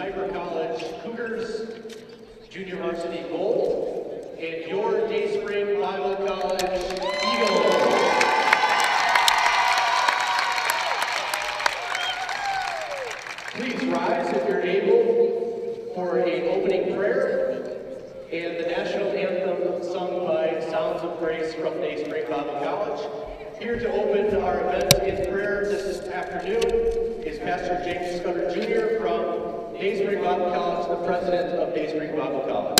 Kuyper College Cougars, junior varsity Gold, and your Dayspring Bible College Eagles. Please rise if you're able for an opening prayer and the national anthem sung by Sounds of Grace from Dayspring Bible College. Here to open our event in prayer this afternoon is Pastor James Scudder Jr. from Dayspring Bible College, the president of Dayspring Bible College.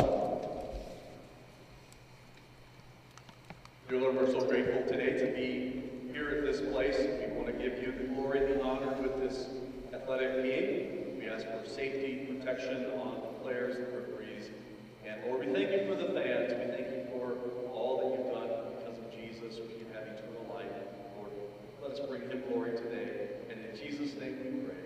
Dear Lord, we're so grateful today to be here at this place. We want to give you the glory and the honor with this athletic game. We ask for safety, protection on the players, the referees. And Lord, we thank you for the fans. We thank you for all that you've done because of Jesus. We can have eternal life. Lord, let us bring him glory today. And in Jesus' name we pray.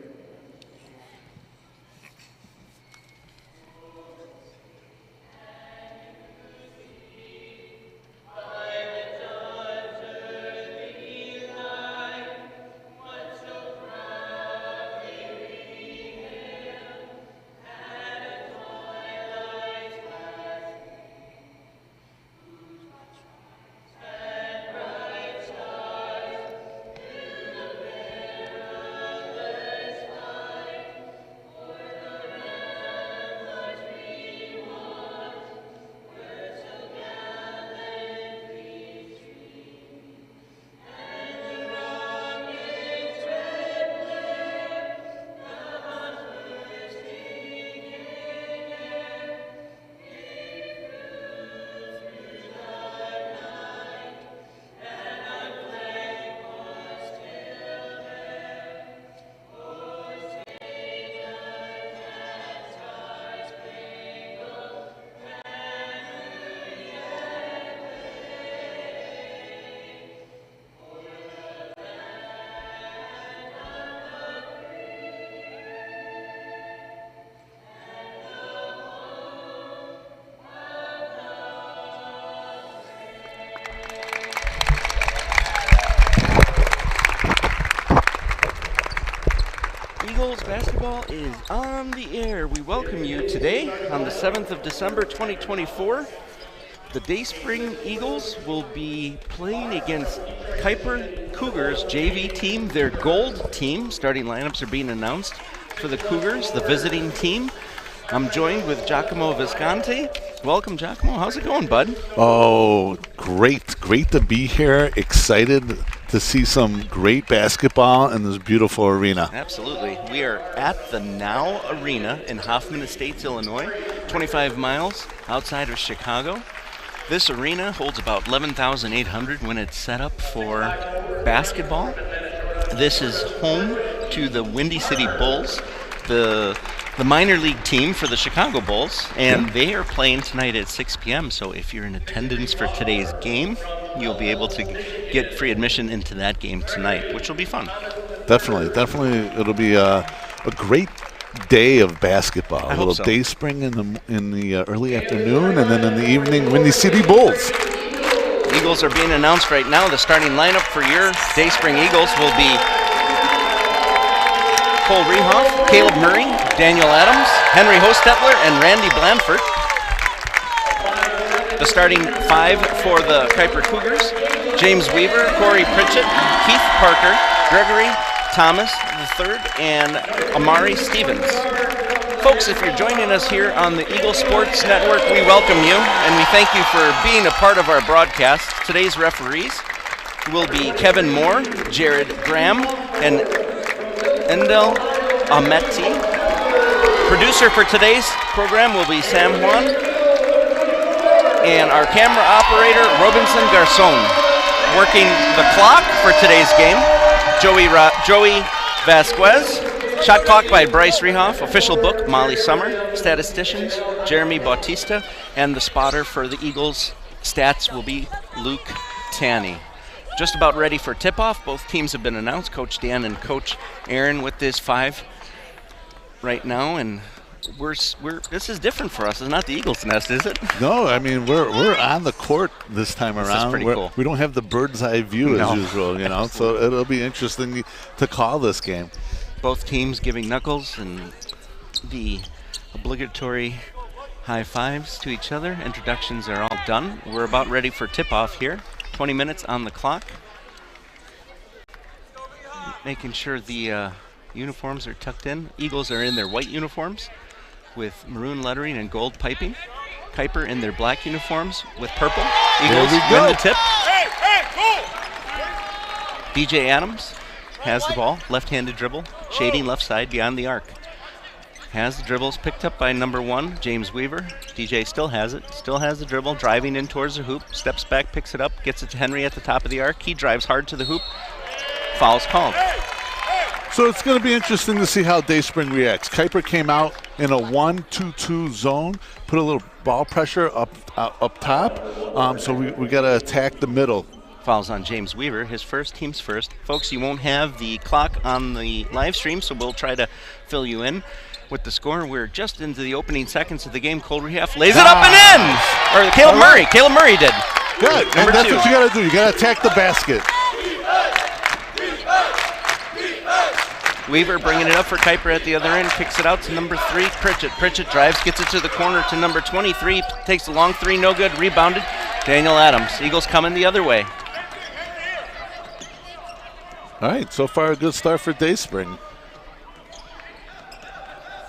Eagles basketball is on the air. We welcome you today on the 7th of December 2024. The Dayspring Eagles will be playing against Kuyper Cougars JV team, their gold team. Starting lineups are being announced for the Cougars, the visiting team. I'm joined with Giacomo Visconti. Welcome, Giacomo. How's it going, bud? Oh, great. Great to be here. Excited to see some great basketball in this beautiful arena. Absolutely. We are at the Now Arena in Hoffman Estates, Illinois, 25 miles outside of Chicago. This arena holds about 11,800 when it's set up for basketball. This is home to the Windy City Bulls, the minor league team for the Chicago Bulls, and they are playing tonight at 6 p.m. So if you're in attendance for today's game, you'll be able to get free admission into that game tonight, which will be fun. Definitely. It'll be a great day of basketball. I a little hope so. Dayspring in the early afternoon, and then in the evening, Windy City Bulls. Eagles are being announced right now. The starting lineup for your Dayspring Eagles will be Cole Rehoff, Caleb Murray, Daniel Adams, Henry Hostetler, and Randy Blanford. The starting five for the Kuyper Cougars: James Weaver, Corey Pritchett, Keith Parker, Gregory Thomas III, and Amari Stevens. Folks, if you're joining us here on the Eagle Sports Network, we welcome you, and we thank you for being a part of our broadcast. Today's referees will be Kevin Moore, Jared Graham, and Endel Ameti. Producer for today's program will be Sam Juan, and our camera operator, Robinson Garcon. Working the clock for today's game, Joey Vasquez. Shot clock by Bryce Rehoff. Official book, Molly Summer. Statisticians, Jeremy Bautista. And the spotter for the Eagles stats will be Luke Tanney. Just about ready for tip-off. Both teams have been announced. Coach Dan and Coach Aaron with this five right now. And this is different for us. It's not the Eagles' nest, is it? No, I mean we're on the court this time around. This is pretty cool. We don't have the bird's eye view as usual, you know. So it'll be interesting to call this game. Both teams giving knuckles and the obligatory high fives to each other. Introductions are all done. We're about ready for tip-off here. 20 minutes on the clock. Making sure the uniforms are tucked in. Eagles are in their white uniforms with maroon lettering and gold piping. Kuyper in their black uniforms with purple. Eagles win the tip. DJ Adams has the ball, left-handed dribble, shading left side beyond the arc. Has the dribbles picked up by number 1, James Weaver. DJ still has it, still has the dribble, driving in towards the hoop, steps back, picks it up, gets it to Henry at the top of the arc. He drives hard to the hoop. Foul's called. So it's going to be interesting to see how Dayspring reacts. Kuyper came out in a 1-2-2 zone, put a little ball pressure up top. So we got to attack the middle. Fouls on James Weaver, his first, team's first. Folks, you won't have the clock on the live stream, so we'll try to fill you in with the score. We're just into the opening seconds of the game. Cole Rehaf lays it up and in! Or Caleb Murray. Caleb Murray did. Good, and that's what you got to do. You got to attack the basket. Weaver bringing it up for Kuyper at the other end, kicks it out to number 3, Pritchett. Pritchett drives, gets it to the corner to number 23, takes a long 3, no good, rebounded. Daniel Adams. Eagles coming the other way. All right, so far a good start for Dayspring.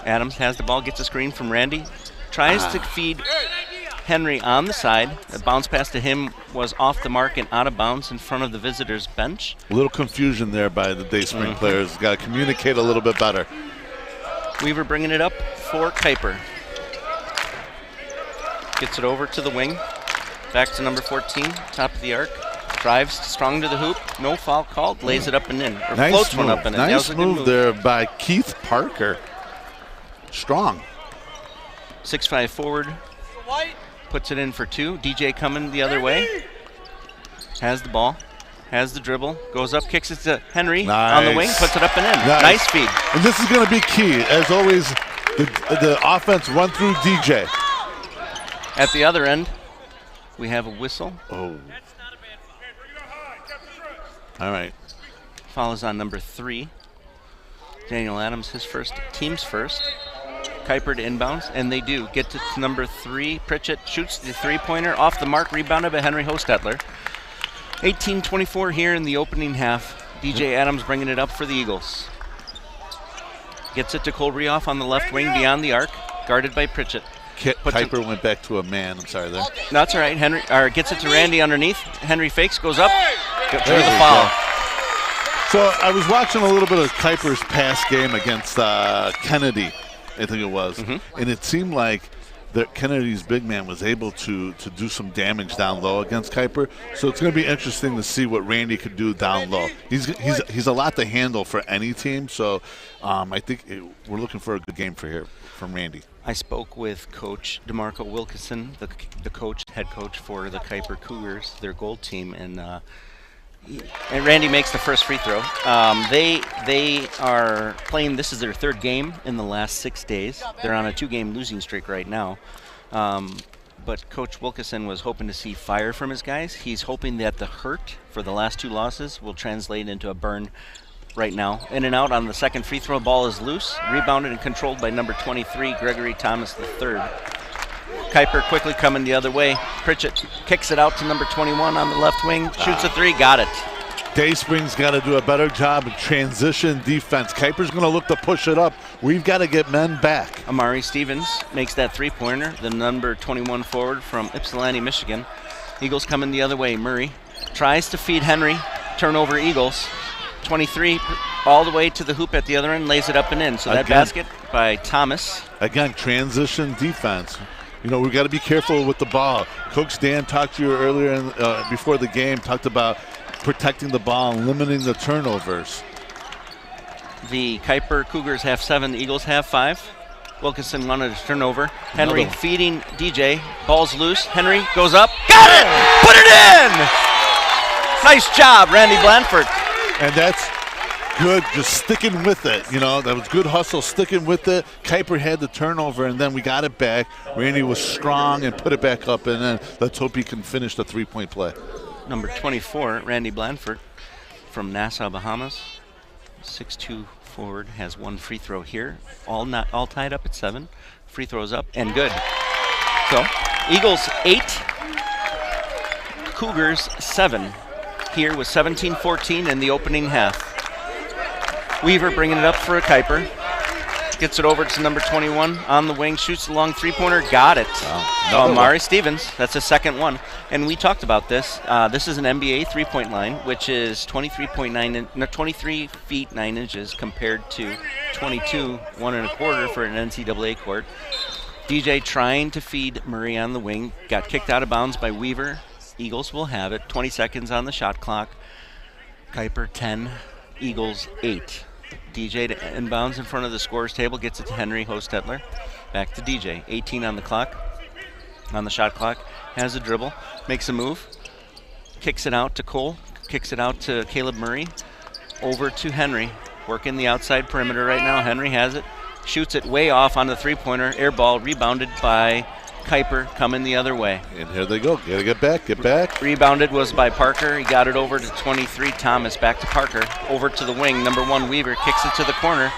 Adams has the ball, gets a screen from Randy, tries to feed Henry on the side. The bounce pass to him was off the mark and out of bounds in front of the visitors' bench. A little confusion there by the Dayspring players. Got to communicate a little bit better. Weaver bringing it up for Kuyper. Gets it over to the wing. Back to number 14, top of the arc. Drives strong to the hoop. No foul called. Lays it up and in. Or Nice floats move. one up and in. Nice move there by Keith Parker. Strong. 6'5" forward. Puts it in for 2. DJ coming the other way. Has the ball. Has the dribble. Goes up, kicks it to Henry on the wing. Puts it up and in. Nice feed. And this is going to be key. As always, the offense run through DJ. At the other end, we have a whistle. Oh. All right. Foul is on number 3. Daniel Adams, his first, team's first. Kuyper to inbounds, and they do. Get to number 3. Pritchett shoots the three-pointer off the mark, rebounded by Henry Hostetler. 18-24 here in the opening half. DJ Adams bringing it up for the Eagles. Gets it to Cole Rehaf on the left wing beyond the arc, guarded by Pritchett. Kuyper went back to a man. I'm sorry there. That's all right. Henry gets it to Randy underneath. Henry fakes, goes up. There's the foul. So I was watching a little bit of Kuyper's past game against Kennedy, I think it was, and it seemed like Kennedy's big man was able to do some damage down low against Kuyper. So it's going to be interesting to see what Randy could do down low. He's a lot to handle for any team. So I think we're looking for a good game from Randy. I spoke with Coach DeMarco Wilkinson, the head coach for the Kuyper Cougars, their gold team, and Randy makes the first free throw. They are playing. This is their 3rd game in the last 6 days. They're on a 2-game losing streak right now. But Coach Wilkinson was hoping to see fire from his guys. He's hoping that the hurt for the last 2 losses will translate into a burn right now. In and out on the second free throw. Ball is loose, rebounded and controlled by number 23, Gregory Thomas III. Kuyper quickly coming the other way. Pritchett kicks it out to number 21 on the left wing. Shoots a 3, got it. Dayspring's got to do a better job of transition defense. Kuyper's going to look to push it up. We've got to get men back. Amari Stevens makes that 3-pointer, the number 21 forward from Ypsilanti, Michigan. Eagles coming the other way. Murray tries to feed Henry. Turnover Eagles. 23 all the way to the hoop at the other end, lays it up and in. So that basket by Thomas. Again, transition defense. You know, we've got to be careful with the ball. Coach Dan talked to you earlier before the game, talked about protecting the ball and limiting the turnovers. The Kuyper Cougars have 7, the Eagles have 5. Wilkinson wanted a turnover. Henry feeding DJ. Ball's loose. Henry goes up. Got it! Put it in! Nice job, Randy Blanford. And that's good, just sticking with it. You know, that was good hustle, sticking with it. Kuyper had the turnover, and then we got it back. Randy was strong and put it back up, and then let's hope he can finish the 3-point play. Number 24, Randy Blanford from Nassau, Bahamas. 6'2", forward has one free throw here. All tied up at 7. Free throws up and good. So Eagles 8, Cougars 7. Here with 17-14 in the opening half. Weaver bringing it up for a Kuyper. Gets it over to number 21 on the wing, shoots the long three-pointer, got it. Amari Stevens, that's a second one. And we talked about this. This is an NBA three-point line, which is 23 feet 9 inches compared to 22 1 1/4 for an NCAA court. DJ trying to feed Murray on the wing, got kicked out of bounds by Weaver. Eagles will have it. 20 seconds on the shot clock. Kuyper 10, Eagles 8. DJ to inbounds in front of the scorer's table, gets it to Henry Hostetler. Back to DJ. 18 on the clock, on the shot clock. Has a dribble, makes a move, kicks it out to Cole, kicks it out to Caleb Murray. Over to Henry, working the outside perimeter right now. Henry has it, shoots it way off on the three-pointer. Air ball rebounded by Kuyper, coming the other way. And here they go. Gotta get back. Rebounded was by Parker. He got it over to 23. Thomas back to Parker. Over to the wing. Number 1 Weaver kicks it to the corner.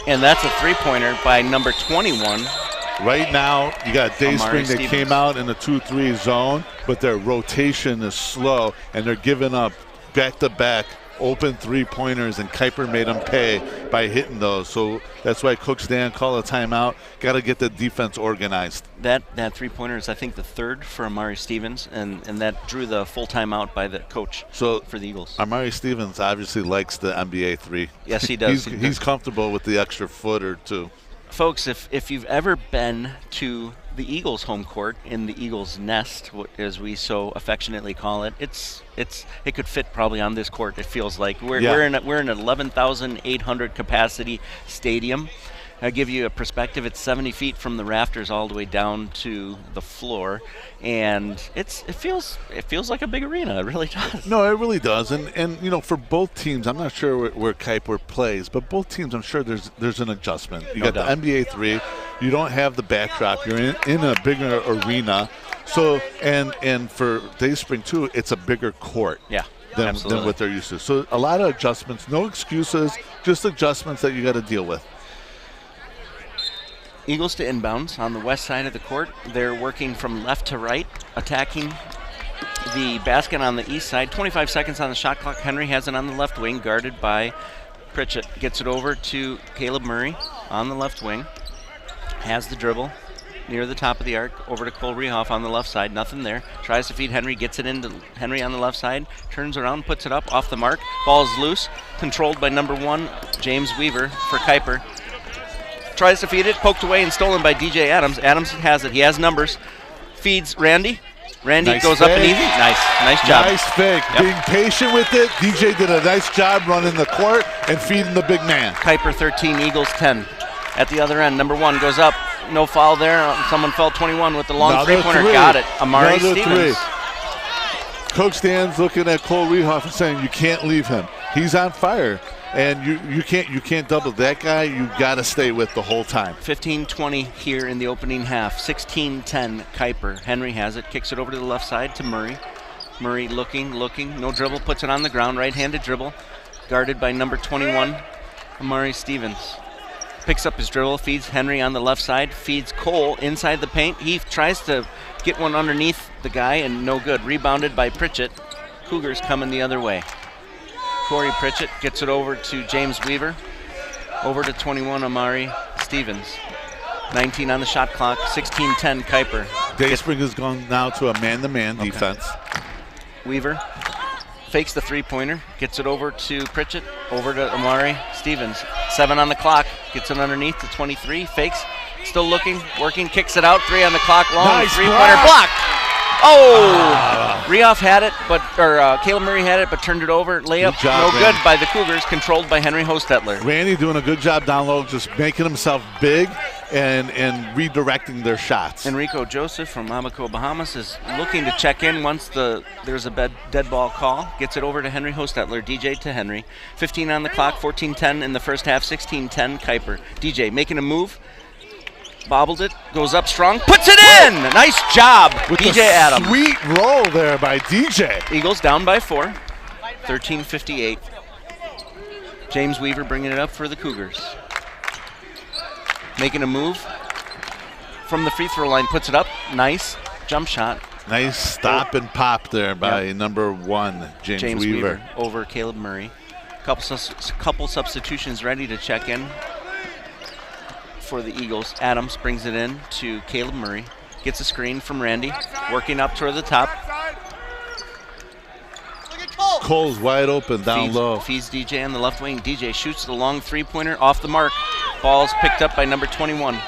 And that's a three-pointer by number 21. Right now, you got Dayspring that Stevens. came out in the 2-3 zone, but their rotation is slow, and they're giving up back-to-back open three-pointers, and Kuyper made them pay by hitting those. So that's why Coach Dan called a timeout. Got to get the defense organized. That three-pointer is, I think, the third for Amari Stevens, and that drew the full timeout by the coach for the Eagles. Amari Stevens obviously likes the NBA three. Yes, he does. He's comfortable with the extra foot or two. Folks, if you've ever been to the Eagles home court in the Eagles nest, as we so affectionately call it, it could fit probably on this court. It feels like we're in an 11,800 capacity stadium. I'll give you a perspective. It's 70 feet from the rafters all the way down to the floor, and it feels like a big arena. It really does. No, it really does. And you know, for both teams, I'm not sure where Kuyper plays, but both teams, I'm sure there's an adjustment. You got the NBA three. You don't have the backdrop. You're in a bigger arena. So and for Dayspring too, it's a bigger court. Yeah. Than what they're used to. So a lot of adjustments, no excuses, just adjustments that you got to deal with. Eagles to inbounds on the west side of the court. They're working from left to right, attacking the basket on the east side. 25 seconds on the shot clock. Henry has it on the left wing, guarded by Pritchett. Gets it over to Caleb Murray on the left wing. Has the dribble near the top of the arc. Over to Cole Rehoff on the left side. Nothing there. Tries to feed Henry. Gets it into Henry on the left side. Turns around, puts it up off the mark. Ball's loose. Controlled by number 1, James Weaver for Kuyper. Tries to feed it, poked away and stolen by DJ Adams. Adams has it. He has numbers. Feeds Randy. Randy Nice goes fake. up and easy. Nice job. Nice fake. Yep. Being patient with it. DJ did a nice job running the court and feeding the big man. Kuyper 13, Eagles 10. At the other end, number 1 goes up. No foul there. Someone fell 21 with the long Another three-pointer. three. Got it. Amari Another Stevens. three. Coach Dan's looking at Cole Rehoff and saying, you can't leave him. He's on fire. And you can't double that guy. You got to stay with the whole time. 15-20 here in the opening half. 16-10 Kuyper. Henry has it. Kicks it over to the left side to Murray. Murray looking. No dribble. Puts it on the ground. Right-handed dribble. Guarded by number 21, Amari Stevens. Picks up his dribble. Feeds Henry on the left side. Feeds Cole inside the paint. He tries to get one underneath the guy and no good. Rebounded by Pritchett. Cougars coming the other way. Corey Pritchett gets it over to James Weaver. Over to 21, Amari Stevens. 19 on the shot clock. 16-10 Kuyper. Dayspring has gone now to a man-to-man defense. Weaver fakes the three-pointer. Gets it over to Pritchett. Over to Amari Stevens. 7 on the clock. Gets it underneath to 23. Fakes. Still looking. Working. Kicks it out. 3 on the clock. Long Nice three-pointer block. Oh! Rehoff had it, Caleb Murray had it, but turned it over. Layup, Good job, no good by the Cougars, controlled by Henry Hostetler. Randy doing a good job down low, just making himself big and redirecting their shots. Enrico Joseph from Abaco, Bahamas is looking to check in once there's a dead ball call. Gets it over to Henry Hostetler. DJ to Henry. 15 on the clock, 14-10 in the first half, 16-10 Kuyper. DJ making a move. Bobbled it, goes up strong, puts it in! Nice job, With DJ the Adams. Sweet roll there by DJ. Eagles down by 4, 13:58. James Weaver bringing it up for the Cougars. Making a move from the free throw line, puts it up. Nice jump shot. Nice stop and pop there by number 1, James Weaver. Over Caleb Murray. Couple substitutions ready to check in for the Eagles. Adams brings it in to Caleb Murray. Gets a screen from Randy. Working up toward the top. Cole's wide open down low. Feeds DJ on the left wing. DJ shoots the long three-pointer off the mark. Ball's picked up by number 21.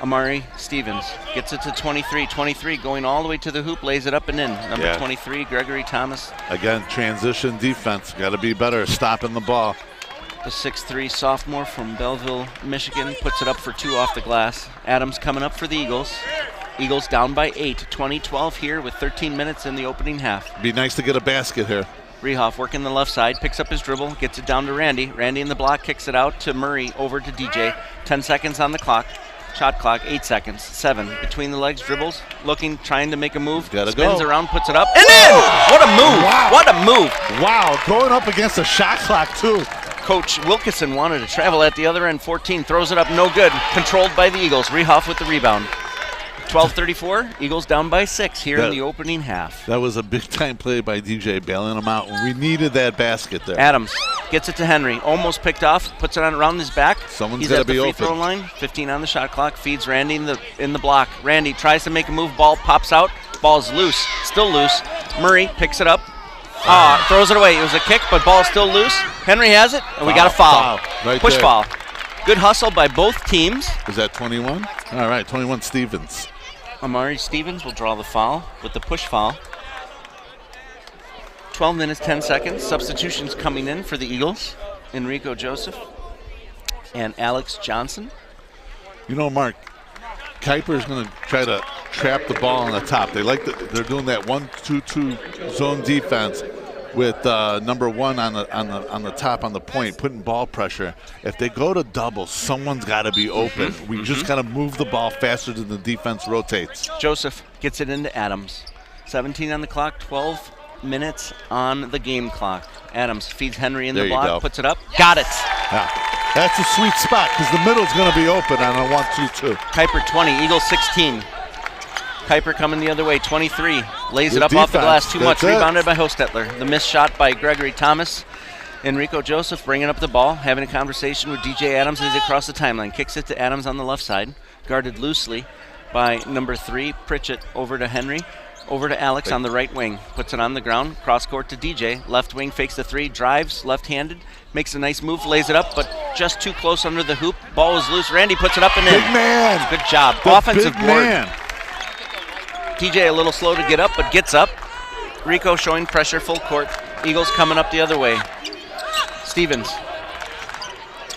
Amari Stevens gets it to 23. 23 going all the way to the hoop, lays it up and in. Number 23, Gregory Thomas. Again, transition defense. Got to be better stopping the ball. The 6'3 sophomore from Belleville, Michigan, puts it up for 2 off the glass. Adams coming up for the Eagles. Eagles down by 8, 20-12 here with 13 minutes in the opening half. Be nice to get a basket here. Rehoff working the left side, picks up his dribble, gets it down to Randy. Randy in the block, kicks it out to Murray, over to DJ. 10 seconds on the clock. Shot clock, 8 seconds. 7 between the legs, dribbles, looking, trying to make a move. Spins around, puts it up, and in! What a move! Wow. What a move! Wow, going up against the shot clock too. Coach Wilkinson wanted to travel at the other end. 14 throws it up, no good. Controlled by the Eagles. Rehoff with the rebound. 12:34. Eagles down by 6 here in the opening half. That was a big-time play by DJ, bailing him out. We needed that basket there. Adams gets it to Henry. Almost picked off. Puts it on around his back. Someone's He's got to at the be free open. throw line. 15 on the shot clock. Feeds Randy in the block. Randy tries to make a move. Ball pops out. Ball's loose. Still loose. Murray picks it up. Throws it away. It was a kick, but ball's still loose. Henry has it, and we got a foul. Push foul. Good hustle by both teams. Is that 21? All right, 21 Stevens. Amari Stevens will draw the foul with the push foul. 12 minutes, 10 seconds. Substitutions coming in for the Eagles. Enrico Joseph and Alex Johnson. You know, Mark, Kuyper's going to try to trap the ball on the top. They're doing that 1-2-2 zone defense with number 1 on the top on the point, putting ball pressure. If they go to double, someone's got to be open. We just got to move the ball faster than the defense rotates. Joseph gets it into Adams. 17 on the clock, 12 minutes on the game clock. Adams feeds Henry in the block, puts it up. Got it. Yeah. That's a sweet spot because the middle's going to be open on a 1-2-2. Kuyper 20, Eagles 16. Kuyper coming the other way, 23. Lays it up defense. off the glass, too much. That's Rebounded by Hostetler. The missed shot by Gregory Thomas. Enrico Joseph bringing up the ball, having a conversation with DJ Adams as he across the timeline. Kicks it to Adams on the left side, guarded loosely by number 3, Pritchett, over to Henry. Over to Alex on the right wing. Puts it on the ground. Cross court to DJ. Left wing fakes the 3. Drives left-handed. Makes a nice move. Lays it up, but just too close under the hoop. Ball is loose. Randy puts it up and in. Big man. Good job. The Offensive big board. man. DJ a little slow to get up, but gets up. Rico showing pressure full court. Eagles coming up the other way. Stevens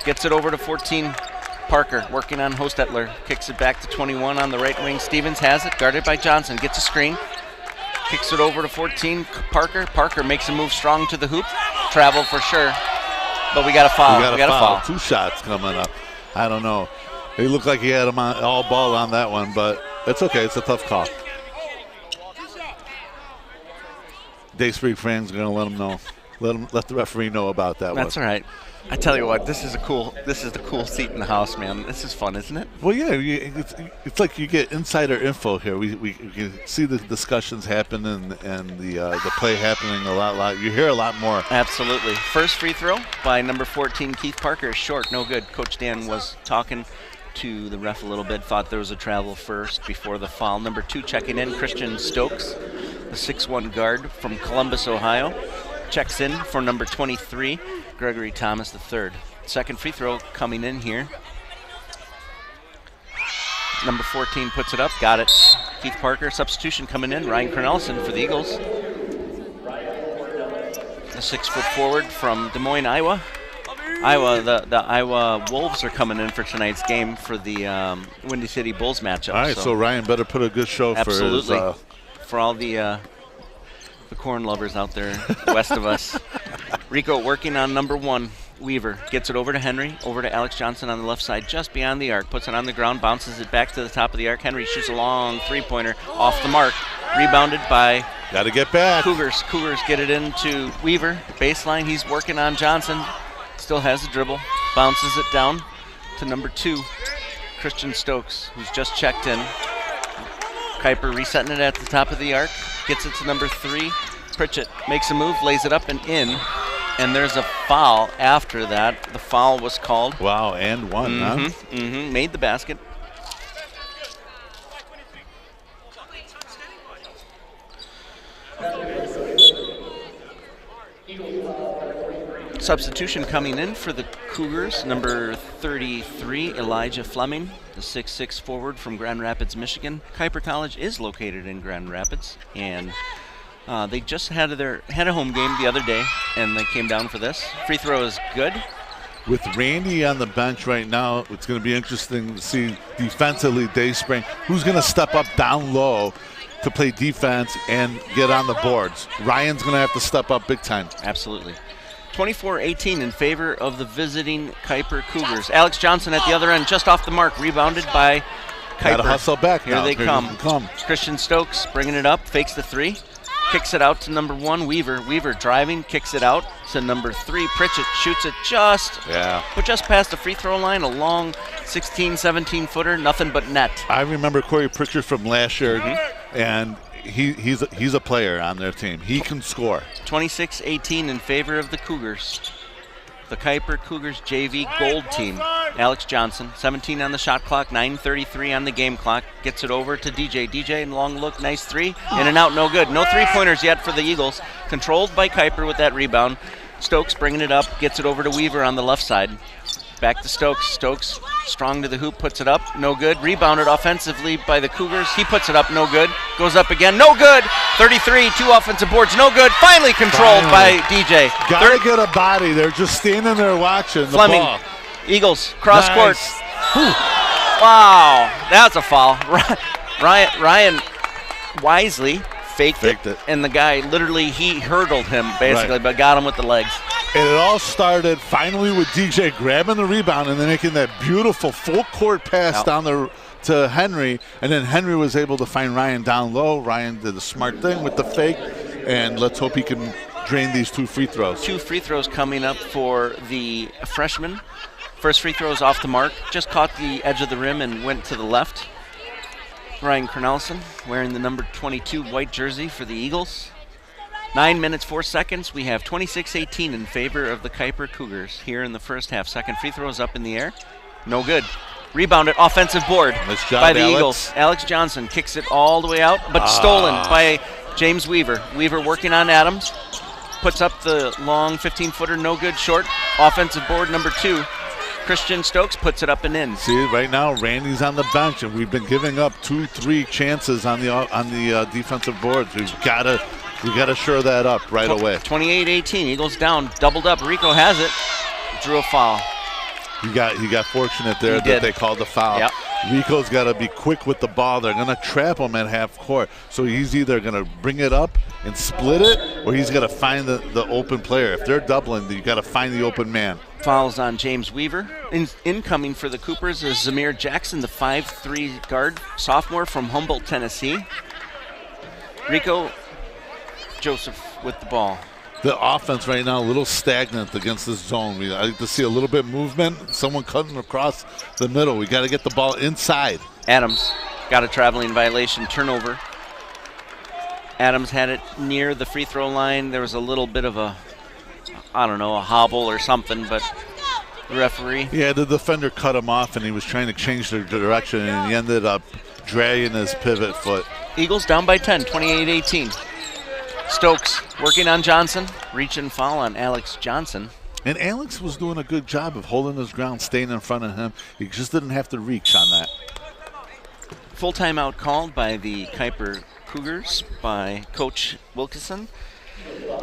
gets it over to 14. Parker working on Hostetler. Kicks it back to 21 on the right wing. Stevens has it, guarded by Johnson. Gets a screen. Kicks it over to 14. Parker. Parker makes a move strong to the hoop. Travel for sure. But we got a foul. We got a foul. 2 shots coming up. I don't know. It looked like he had him on all ball on that one, but it's okay. It's a tough call. Dayspring fans are going to let him know. Let the referee know about that one. That's all right. I tell you what, this is the cool seat in the house, man. This is fun, isn't it? Well, yeah, it's like you get insider info here. We can see the discussions happen and the play happening a lot. You hear a lot more. Absolutely. First free throw by number 14, Keith Parker, is short, no good. Coach Dan was talking to the ref a little bit, thought there was a travel first before the foul. Number 2 checking in, Christian Stokes, the 6'1 guard from Columbus, Ohio. Checks in for number 23, Gregory Thomas III. Second free throw coming in here. Number 14 puts it up, got it. Keith Parker, substitution coming in, Ryan Cornelison for the Eagles. A 6-foot forward from Des Moines, Iowa. The Iowa Wolves are coming in for tonight's game for the Windy City Bulls matchup. All right, so Ryan better put a good show absolutely. for his... For all the corn lovers out there west of us. Rico working on number 1, Weaver. Gets it over to Henry, over to Alex Johnson on the left side, just beyond the arc. Puts it on the ground, bounces it back to the top of the arc. Henry shoots a long three-pointer off the mark. Rebounded by Got to get back. Cougars. Cougars get it into Weaver. Baseline, he's working on Johnson. still has the dribble, bounces it down to number 2, Christian Stokes, who's just checked in. Kuyper resetting it at the top of the arc, gets it to number 3. Pritchett makes a move, lays it up and in, and there's a foul after that. The foul was called. Wow, and one, huh? Made the basket. Substitution coming in for the Cougars, number 33, Elijah Fleming, the 6'6" forward from Grand Rapids, Michigan. Kuyper College is located in Grand Rapids, and they just had a home game the other day, and they came down for this. Free throw is good. With Randy on the bench right now, it's going to be interesting to see defensively Dayspring, who's going to step up down low to play defense and get on the boards. Ryan's going to have to step up big time. Absolutely. 24-18 in favor of the visiting Kuyper Cougars. Alex Johnson at the other end, just off the mark, rebounded by Kuyper. Got to hustle back. Here now. they come. Christian Stokes bringing it up, fakes the 3, kicks it out to number 1, Weaver. Weaver driving, kicks it out to number 3, Pritchett. Shoots it just past the free throw line, a long 16, 17-footer, nothing but net. I remember Corey Pritchard from last year, and he's a player on their team. He can score. 26-18 in favor of the Cougars. The Kuyper Cougars JV Gold team. Alex Johnson, 17 on the shot clock, 9:33 on the game clock. Gets it over to DJ. DJ, long look, nice 3. In and out, no good. No three-pointers yet for the Eagles. Controlled by Kuyper with that rebound. Stokes bringing it up, gets it over to Weaver on the left side. Back to Stokes. Stokes strong to the hoop, puts it up, no good. Rebounded offensively by the Cougars. He puts it up, no good. Goes up again, no good. 33, 2 offensive boards, no good. Finally controlled by DJ. Gotta get a body. They're just standing there watching the Fleming. ball. Eagles, cross court. Whew. Wow, that's a foul. Ryan wisely faked it, and the guy literally, he hurdled him basically, but got him with the legs. And it all started finally with DJ grabbing the rebound and then making that beautiful full court pass down to Henry, and then Henry was able to find Ryan down low. Ryan did the smart thing with the fake, and let's hope he can drain these 2 free throws. 2 free throws coming up for the freshman. First free throw is off the mark, just caught the edge of the rim and went to the left. Ryan Cornelison wearing the number 22 white jersey for the Eagles. 9 minutes, 4 seconds. We have 26-18 in favor of the Kuyper Cougars here in the first half. Second free throw is up in the air. No good. Rebounded, offensive board nice job, by the Alex. Eagles. Alex Johnson kicks it all the way out, but stolen by James Weaver. Weaver working on Adams. Puts up the long 15-footer, no good, short. Offensive board number 2. Christian Stokes puts it up and in. See, right now Randy's on the bench, and we've been giving up 2-3 chances on the defensive boards. We got to shore that up right away. 28-18, Eagles down, doubled up. Rico has it, drew a foul. He got fortunate there that they called the foul. Yep. Rico's got to be quick with the ball. They're going to trap him at half court. So he's either going to bring it up and split it, or he's got to find the open player. If they're doubling, you got to find the open man. Fouls on James Weaver. Incoming for the Coopers is Zamir Jackson, the 5'3" guard, sophomore from Humboldt, Tennessee. Rico Joseph with the ball. The offense right now a little stagnant against this zone. I like to see a little bit movement, someone cutting across the middle. We got to get the ball inside. Adams got a traveling violation, turnover. Adams had it near the free throw line. There was a little bit of a hobble or something, but the referee. Yeah, the defender cut him off, and he was trying to change their direction, and he ended up dragging his pivot foot. Eagles down by 10, 28-18. Stokes working on Johnson, reach and foul on Alex Johnson. And Alex was doing a good job of holding his ground, staying in front of him. He just didn't have to reach on that. Full timeout called by the Kuyper Cougars by Coach Wilkinson.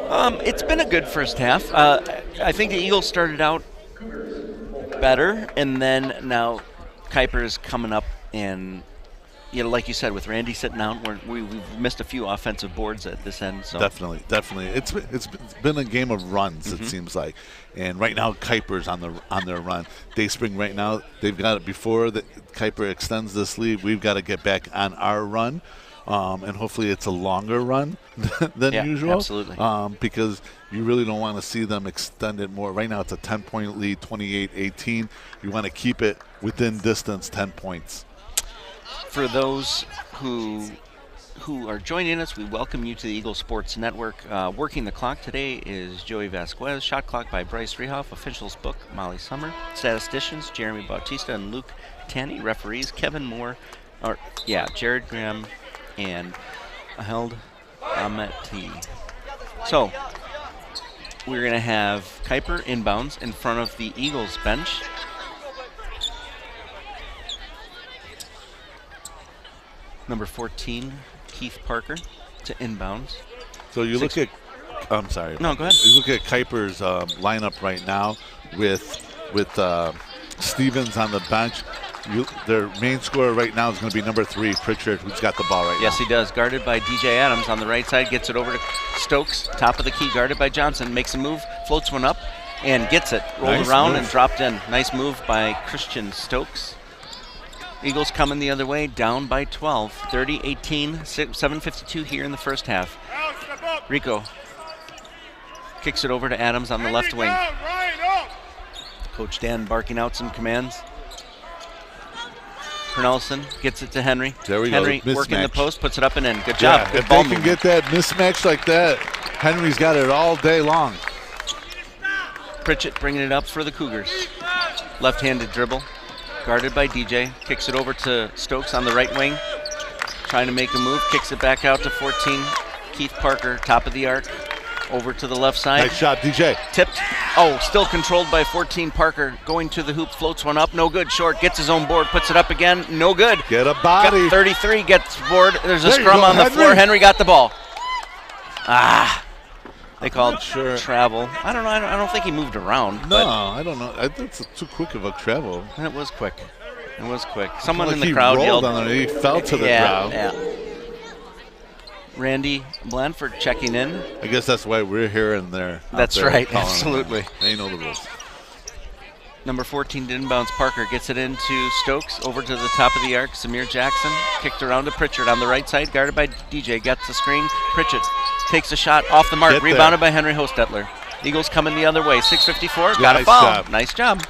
It's been a good first half. I think the Eagles started out better, and then now Kuyper is coming up, and like you said, with Randy sitting out, we've missed a few offensive boards at this end. So definitely. It's been a game of runs. It seems like, and right now Kuyper's on their run. Dayspring right now, they've got it before Kuyper extends this lead. We've got to get back on our run. and hopefully it's a longer run than usual. Absolutely. Because you really don't want to see them extend it more. Right now it's a 10-point lead, 28-18. You want to keep it within distance, 10 points. For those who are joining us, we welcome you to the Eagle Sports Network. Working the clock today is Joey Vasquez. Shot clock by Bryce Rehoff. Officials book, Molly Summer. Statisticians, Jeremy Bautista and Luke Tanny. Referees, Kevin Moore, Jared Graham and Aheld Ameti. So, we're going to have Kuyper inbounds in front of the Eagles bench. Number 14, Keith Parker to inbounds. So you look at, I'm sorry. No, go ahead. You look at Kuyper's lineup right now with Stevens on the bench. Their main scorer right now is going to be number 3, Pritchard, who's got the ball right now. Yes, he does. Guarded by DJ Adams on the right side. Gets it over to Stokes. Top of the key, guarded by Johnson. Makes a move, floats one up, and gets it. Rolled Nice around move. and dropped in. Nice move by Christian Stokes. Eagles coming the other way, down by 12. 30-18, 7:52 here in the first half. Rico kicks it over to Adams on the left wing. Coach Dan barking out some commands. Cornelison gets it to Henry. There we Henry go. working the Mismatch. post, puts it up and in. Good job. Yeah, Good if ball they can movement. get that mismatch like that, Henry's got it all day long. Pritchett bringing it up for the Cougars. Left-handed dribble, guarded by DJ. Kicks it over to Stokes on the right wing. Trying to make a move, kicks it back out to 14. Keith Parker, top of the arc. Over to the left side. Nice shot, DJ. Tipped. Oh, still controlled by 14. Parker going to the hoop, floats one up. No good. Short. Gets his own board. Puts it up again. No good. Get a body. Got 33. Gets board. There's a There you scrum go, on the Henry. floor. Henry got the ball. They called not sure. travel. I don't know. I don't think he moved around. No, But I don't know. That's too quick of a travel. it was quick. It was quick. Someone Like in the he crowd rolled yelled. on it. He fell to the ground. Yeah. Randy Blandford checking in. I guess that's why we're here and there. out That's there right, calling. absolutely. They know the rules. Number 14 to inbounds. Parker gets it into Stokes. Over to the top of the arc. Samir Jackson kicked around to Pritchard on the right side. Guarded by DJ. Gets the screen. Pritchard takes a shot off the mark. Get there. Rebounded by Henry Hostetler. Eagles coming the other way. 6:54. Got a Nice foul. job. Nice job.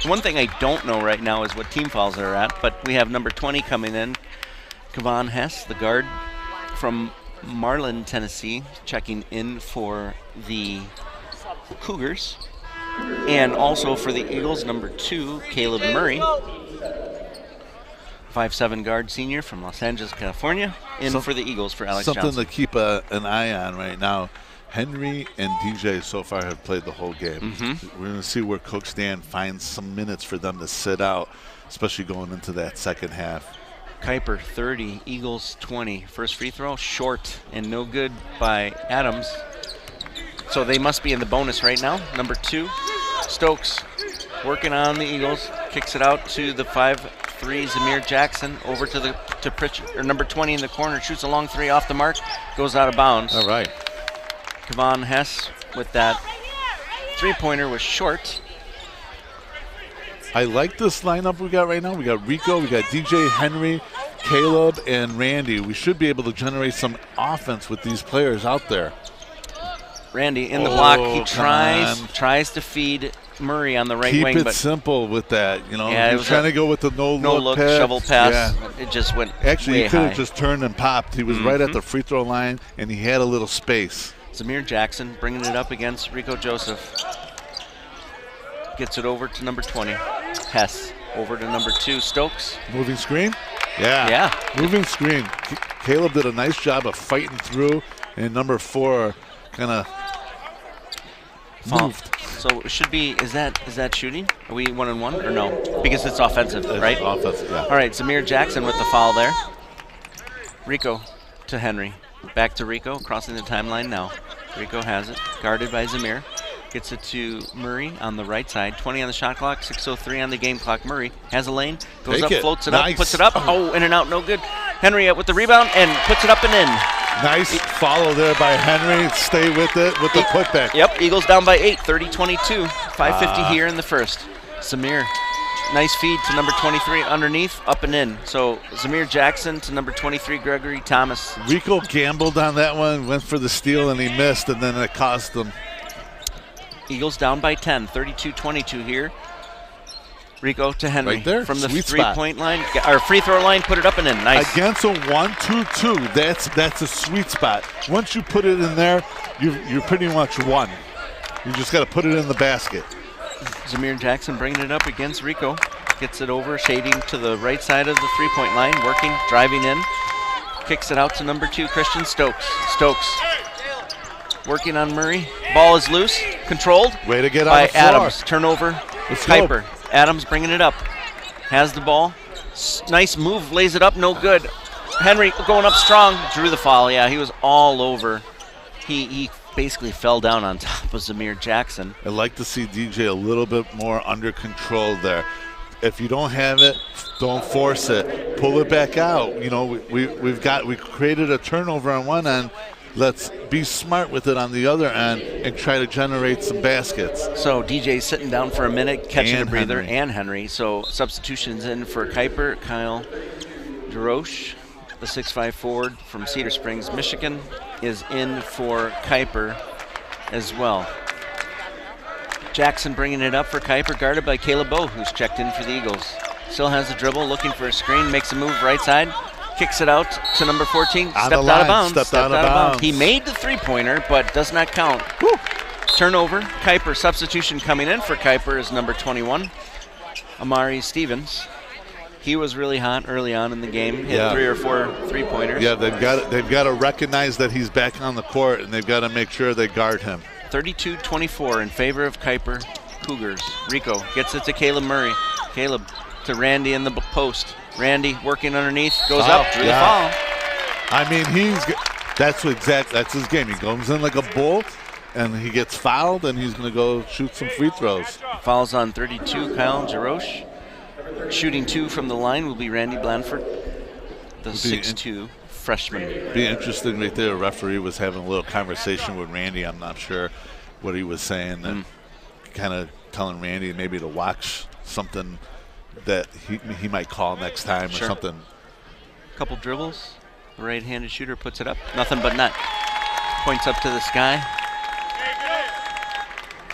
One thing I don't know right now is what team fouls they're at, but we have number 20 coming in. Kevon Hess, the guard from Marlin, Tennessee, checking in for the Cougars. And also for the Eagles, number 2, Caleb Murray. 5'7" guard senior from Los Angeles, California. In for the Eagles for Alex Something Johnson. to keep an eye on right now. Henry and DJ so far have played the whole game. We're going to see where Coach Dan finds some minutes for them to sit out, especially going into that second half. Kuyper, 30, Eagles 20. First free throw, short and no good by Adams. So they must be in the bonus right now. Number 2, Stokes, working on the Eagles, kicks it out to the 5'3" Zamir Jackson, over to Pritchard, or number 20 in the corner, shoots a long 3 off the mark, goes out of bounds. All right. Kevon Hess with that three-pointer was short. I like this lineup we got right now. We got Rico, we got DJ, Henry, Caleb, and Randy. We should be able to generate some offense with these players out there. Randy in the block. He come tries to feed Murray on the right Keep wing, it but simple with that. You know, Yeah, it he's was trying a to go with the no look pass. shovel pass. Yeah. It just went Actually, way he could high. have just turned and popped. He was right at the free throw line, and he had a little space. Zamir Jackson bringing it up against Rico Joseph. Gets it over to number 20, Hess. Over to number 2, Stokes. Moving screen? Yeah. Yeah. Moving screen. Caleb did a nice job of fighting through, and number 4 kind of moved. So it should be, is that shooting? Are we 1-1 or no? Because it's offensive, right? Offensive, yeah. All right, Zamir Jackson with the foul there. Rico to Henry. Back to Rico, crossing the timeline now. Rico has it, guarded by Zamir. Gets it to Murray on the right side. 20 on the shot clock, 6:03 on the game clock. Murray has a lane, goes Take up, it. floats it Nice. up, puts it up. Oh, in and out, no good. Henry with the rebound and puts it up and in. Nice follow there by Henry. Stay with it with the putback. Yep, Eagles down by 8, 30-22. 5:50 here in the first. Samir Nice feed to number 23 underneath, up and in. So Zamir Jackson to number 23, Gregory Thomas. Rico gambled on that one, went for the steal, and he missed, and then it cost him. Eagles down by 10, 32-22 here. Rico to Henry Right there, from the sweet three-point line, or free throw line, put it up and in. Nice. Against a 1-2-2, that's a sweet spot. Once you put it in there, you're pretty much won. You just got to put it in the basket. Zamir Jackson bringing it up against Rico. Gets it over, shading to the right side of the three-point line, working, driving in. Kicks it out to number 2, Christian Stokes. Stokes working on Murray. Ball is loose, controlled. Way to get by on the floor. Adams. Turnover, Kuyper. Adams bringing it up. Has the ball. Nice move, lays it up, no good. Henry going up strong, drew the foul. Yeah, he was all over. He basically fell down on top of Zamir Jackson. I'd like to see DJ a little bit more under control there. If you don't have it, don't force it. Pull it back out. You know, we created a turnover on one end. Let's be smart with it on the other end and try to generate some baskets. So DJ's sitting down for a minute, catching a breather, and Henry. So substitutions in for Kuyper. Kyle DeRoche, the 6'5" forward from Cedar Springs, Michigan, is in for Kuyper as well. Jackson bringing it up for Kuyper, guarded by Caleb Bowe, who's checked in for the Eagles. Still has the dribble, looking for a screen, makes a move right side, kicks it out to number 14, stepped out of bounds. He made the three-pointer, but does not count. Woo. Turnover, Kuyper, substitution coming in for Kuyper is number 21, Amari Stevens. He was really hot early on in the game, hit 3 or 4 three-pointers. Yeah, they've got to recognize that he's back on the court, and they've got to make sure they guard him. 32-24 in favor of Kuyper Cougars. Rico gets it to Caleb Murray. Caleb to Randy in the post. Randy working underneath, goes up, drew the foul. I mean, that's his game. He goes in like a bull, and he gets fouled, and he's going to go shoot some free throws. Fouls on 32, Kyle DeRoche. Shooting 2 from the line will be Randy Blanford, the 6'2" freshman. Be interesting right there. A referee was having a little conversation with Randy. I'm not sure what he was saying, and kind of telling Randy maybe to watch something that he might call next time or something. Couple dribbles. The right-handed shooter puts it up. Nothing but net. Points up to the sky.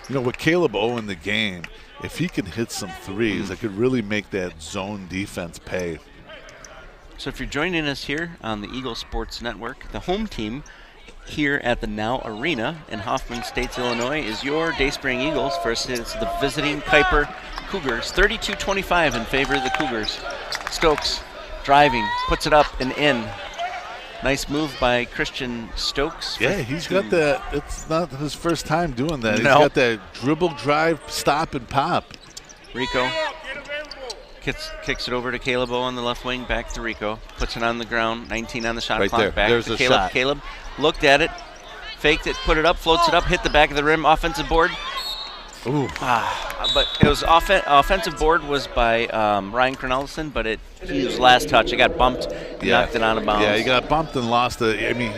You know, with Caleb O in the game, if he can hit some threes, it could really make that zone defense pay. So if you're joining us here on the Eagle Sports Network, the home team here at the Now Arena in Hoffman Estates, Illinois, is your Dayspring Eagles versus the visiting Kuyper Cougars. 32-25 in favor of the Cougars. Stokes driving, puts it up and in. Nice move by Christian Stokes. Yeah, he's got that. It's not his first time doing that. He's No. got that dribble, drive, stop, and pop. Rico kicks it over to Caleb O on the left wing, back to Rico. Puts it on the ground, 19 on the shot Right clock. there. Back There's to the Caleb. shot. Caleb looked at it, faked it, put it up, floats it up, hit the back of the rim, offensive board. Ooh. But it was offensive board was by Ryan Cornelison, but he was last touch. It got bumped, knocked it out of bounds. Yeah, he got bumped and lost it. I mean,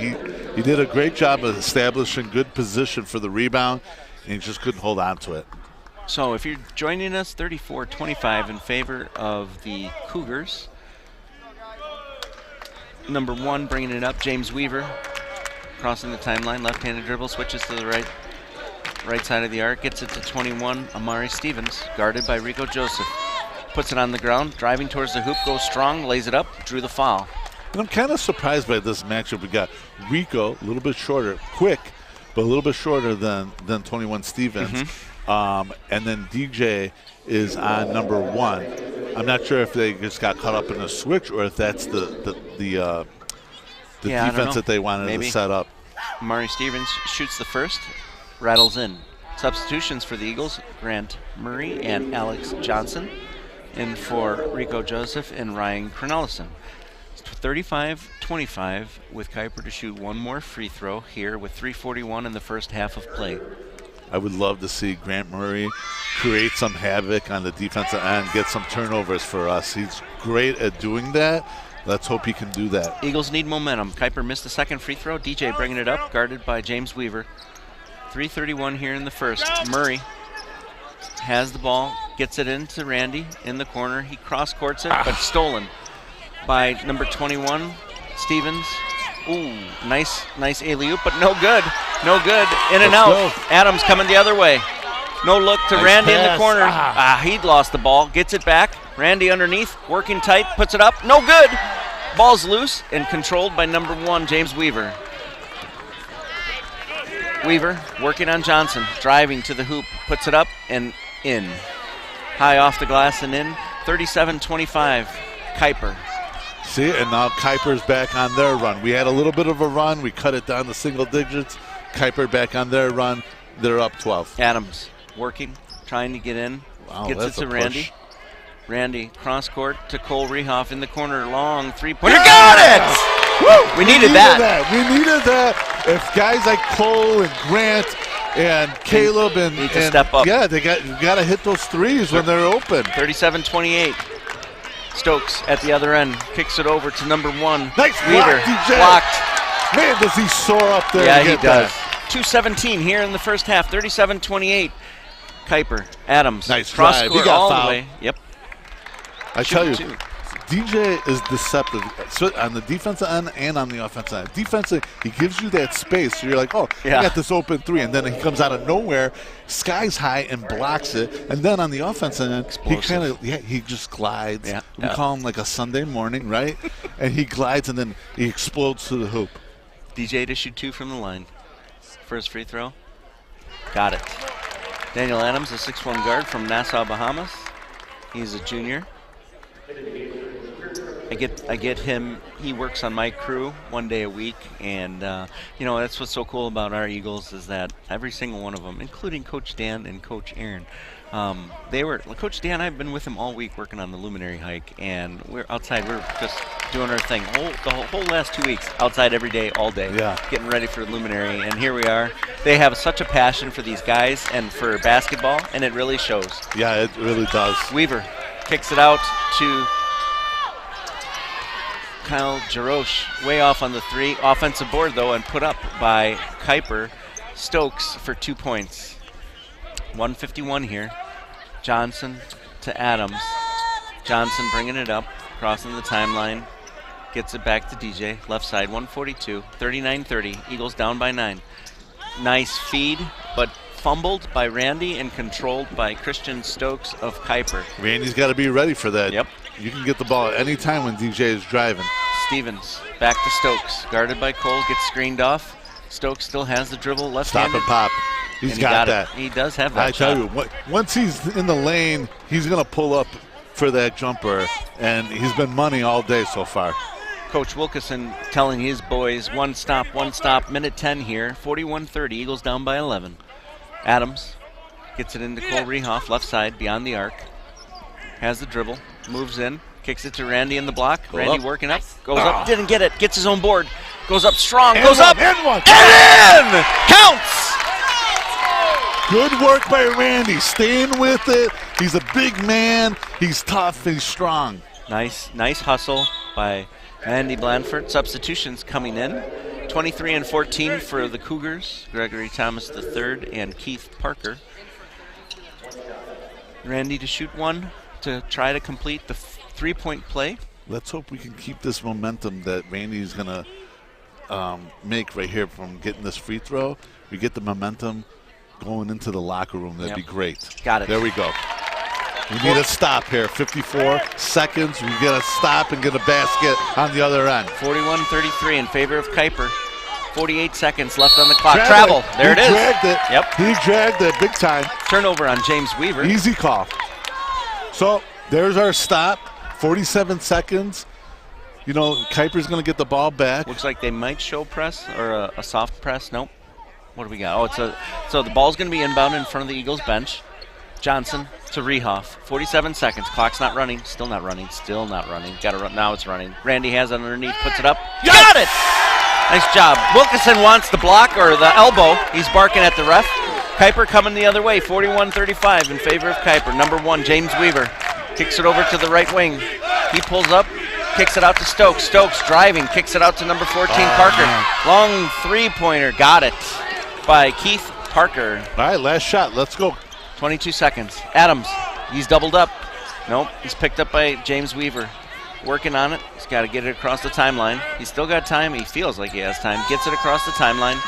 he did a great job of establishing good position for the rebound, and he just couldn't hold on to it. So if you're joining us, 34-25 in favor of the Cougars. Number 1 bringing it up, James Weaver, crossing the timeline, left-handed dribble, switches to the right side of the arc, gets it to 21, Amari Stevens, guarded by Rico Joseph. Puts it on the ground, driving towards the hoop, goes strong, lays it up, drew the foul. And I'm kind of surprised by this matchup. We got Rico, a little bit shorter, quick, but a little bit shorter than 21 Stevens. And then DJ is on number 1. I'm not sure if they just got caught up in a switch or if that's the defense that they wanted to set up. Amari Stevens shoots the first, rattles in. Substitutions for the Eagles, Grant Murray and Alex Johnson. In for Rico Joseph and Ryan Cornelison. 35-25 with Kuyper to shoot one more free throw here with 3:41 in the first half of play. I would love to see Grant Murray create some havoc on the defensive end, get some turnovers for us. He's great at doing that. Let's hope he can do that. Eagles need momentum. Kuyper missed the second free throw. DJ bringing it up, guarded by James Weaver. 3:31 here in the first. Murray has the ball, gets it into Randy in the corner. He cross-courts it, but stolen by number 21, Stevens. Ooh, nice alley-oop, but no good. No good. In and out. Adams coming the other way. No look to Randy in the corner. He'd lost the ball. Gets it back. Randy underneath, working tight, puts it up. No good. Ball's loose and controlled by number 1, James Weaver. Weaver working on Johnson, driving to the hoop, puts it up and in. High off the glass and in. 37-25, Kuyper. See, and now Kuyper's back on their run. We had a little bit of a run. We cut it down to single digits. Kuyper back on their run. They're up 12. Adams working, trying to get in. Wow, Gets that's it to a Randy. push. Randy, cross court to Cole Rehoff in the corner. Long three-pointer. Got it! Woo! We needed that. We needed that. If guys like Cole and Grant and Caleb and need to step up. Yeah, you got to hit those threes when they're open. 37-28. Stokes at the other end kicks it over to number 1. Nice Weaver. block, DJ. Blocked. Man, does he soar up there? Yeah, to he get does. that. 2:17 here in the first half. 37-28. Kuyper, Adams. Nice cross drive. court He got all fouled. the way. Yep. I tell you, Shooting two. DJ is deceptive so on the defensive end and on the offensive end. Defensive, he gives you that space, so you're like, oh, Yeah. I got this open three, and then he comes out of nowhere, skies high, and blocks it. And then on the offensive end, Explosive. he just glides. Yeah. We call him like a Sunday morning, right? And he glides, and then he explodes to the hoop. DJ to shoot 2 from the line. First free throw. Got it. Daniel Adams, a 6'1 guard from Nassau, Bahamas. He's a junior. I get him. He works on my crew 1 day a week, and that's what's so cool about our Eagles is that every single one of them, including Coach Dan and Coach Aaron, Coach Dan. I've been with him all week working on the Luminary hike, and we're outside. We're just doing our thing. The whole last 2 weeks outside every day, all day, getting ready for Luminary, and here we are. They have such a passion for these guys and for basketball, and it really shows. Yeah, it really does. Weaver kicks it out to Kyle Jarosh, way off on the 3. Offensive board, though, and put up by Kuyper. Stokes for 2 points. 151 here. Johnson to Adams. Johnson bringing it up, crossing the timeline. Gets it back to DJ. Left side, 142. 39-30. Eagles down by 9. Nice feed, but fumbled by Randy and controlled by Christian Stokes of Kuyper. Randy's got to be ready for that. Yep. You can get the ball at any time when DJ is driving. Stevens back to Stokes. Guarded by Cole, gets screened off. Stokes still has the dribble left-handed. Stop and pop. He's got that. He does have that I shot. tell you, once he's in the lane, he's going to pull up for that jumper, and he's been money all day so far. Coach Wilkeson telling his boys, one stop, minute 10 here, 41-30, Eagles down by 11. Adams gets it into Cole Rehoff, left side, beyond the arc. Has the dribble, moves in, kicks it to Randy in the block. Randy working up, goes up, didn't get it, gets his own board, goes up strong, goes up, and in! Counts! Good work by Randy, staying with it. He's a big man, he's tough, he's strong. Nice hustle by Andy Blandford. Substitutions coming in. 23 and 14 for the Cougars. Gregory Thomas III and Keith Parker. Randy to shoot 1 to try to complete the 3-point play. Let's hope we can keep this momentum that Randy's going to make right here from getting this free throw. We get the momentum going into the locker room. That'd be great. Got it. There we go. We need a stop here. 54 seconds. We get a stop and get a basket on the other end. 41-33 in favor of Kuyper. 48 seconds left on the clock. Travel. There it is. He dragged it. Yep. He dragged it big time. Turnover on James Weaver. Easy call. So there's our stop. 47 seconds. You know, Kuyper's going to get the ball back. Looks like they might show press or a soft press. Nope. What do we got? So the ball's going to be inbound in front of the Eagles bench. Johnson to Rehoff. 47 seconds. Clock's not running. Still not running. Got to run. Now it's running. Randy has it underneath. Puts it up. Yes! Got it! Nice job. Wilkeson wants the block or the elbow. He's barking at the ref. Kuyper coming the other way. 41-35 in favor of Kuyper. Number 1, James Weaver. Kicks it over to the right wing. He pulls up. Kicks it out to Stokes. Stokes driving. Kicks it out to number 14, Parker. Man. Long three-pointer. Got it by Keith Parker. All right, last shot. Let's go. 22 seconds. Adams, he's doubled up. Nope, he's picked up by James Weaver. Working on it. He's got to get it across the timeline. He's still got time. He feels like he has time. Gets it across the timeline.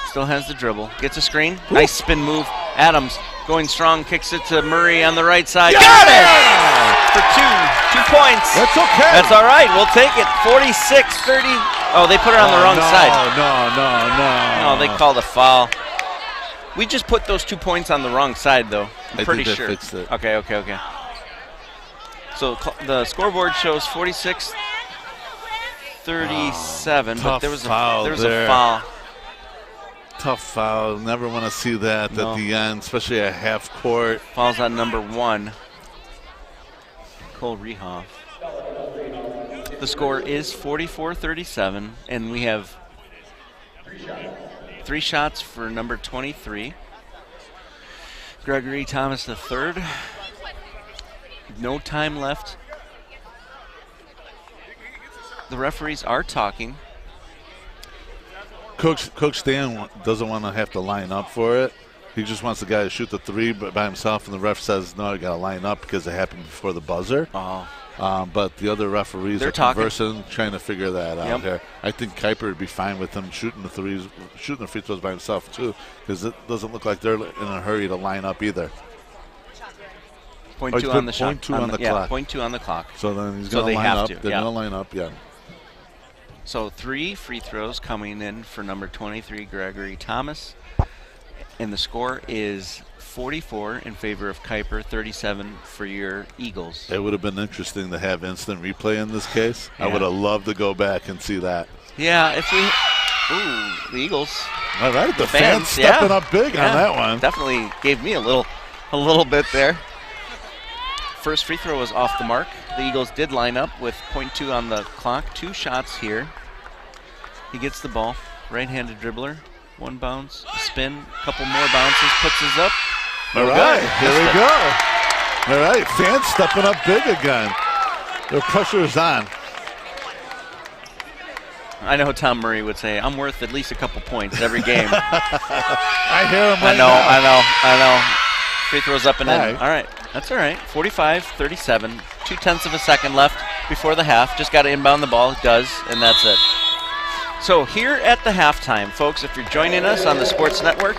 Still has the dribble. Gets a screen. Nice spin move. Adams going strong. Kicks it to Murray on the right side. Yeah! Got it! For 2 points. That's okay. That's all right. We'll take it. 46-30. Oh, they put it on the wrong side. No. No, they called a foul. We just put those 2 points on the wrong side, though. I'm pretty think they sure. fixed it. Okay. So the scoreboard shows 46-37, but there was a foul. Tough foul. Never want to see that at the end, especially at half court. Fouls on number 1, Cole Rehoff. The score is 44-37, and we have 3 shots for number 23, Gregory Thomas III. No time left. The referees are talking. Coach Dan doesn't want to have to line up for it. He just wants the guy to shoot the 3 by himself, and the ref says, no, you got to line up because it happened before the buzzer. But the other referees are conversing, trying to figure that out here. I think Kuyper would be fine with him shooting the free throws by himself too, because it doesn't look like they're in a hurry to line up either. 0.2 on the shot. 0.2 on the clock. 0.2 on the clock. So then he's going to line up. They're going to line up, So 3 free throws coming in for number 23, Gregory Thomas. And the score is 44 in favor of Kuyper, 37 for your Eagles. It would have been interesting to have instant replay in this case. I would have loved to go back and see that. Yeah, if we... Ooh, the Eagles. All right, the fans stepping up big on that one. Definitely gave me a little bit there. First free throw was off the mark. The Eagles did line up with 0.2 on the clock. 2 shots here. He gets the ball. Right-handed dribbler. 1 bounce, a spin, a couple more bounces, puts his up. All right, here we go. All right, fans stepping up big again. The pressure is on. I know Tom Murray would say, I'm worth at least a couple points every game. I hear him right I know. Free throws up and in. All right, that's all right. 45-37, 0.2 of a second left before the half. Just got to inbound the ball. It does, and that's it. So here at the halftime, folks, if you're joining us on the Sports Network,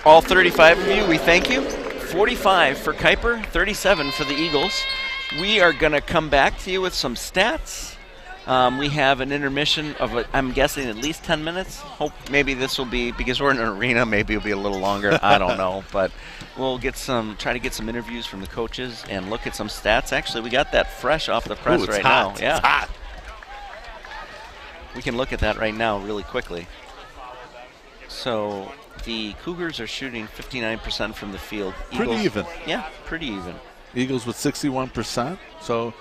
all 35 of you, we thank you. 45 for Kuyper, 37 for the Eagles. We are going to come back to you with some stats. We have an intermission of, I'm guessing, at least 10 minutes. Hope maybe this will be, because we're in an arena, maybe it'll be a little longer. I don't know. But we'll try to get some interviews from the coaches and look at some stats. Actually, we got that fresh off the press right now. Yeah. It's hot. We can look at that right now really quickly. So the Cougars are shooting 59% from the field. Pretty even. Yeah, pretty even. Eagles with 61%, so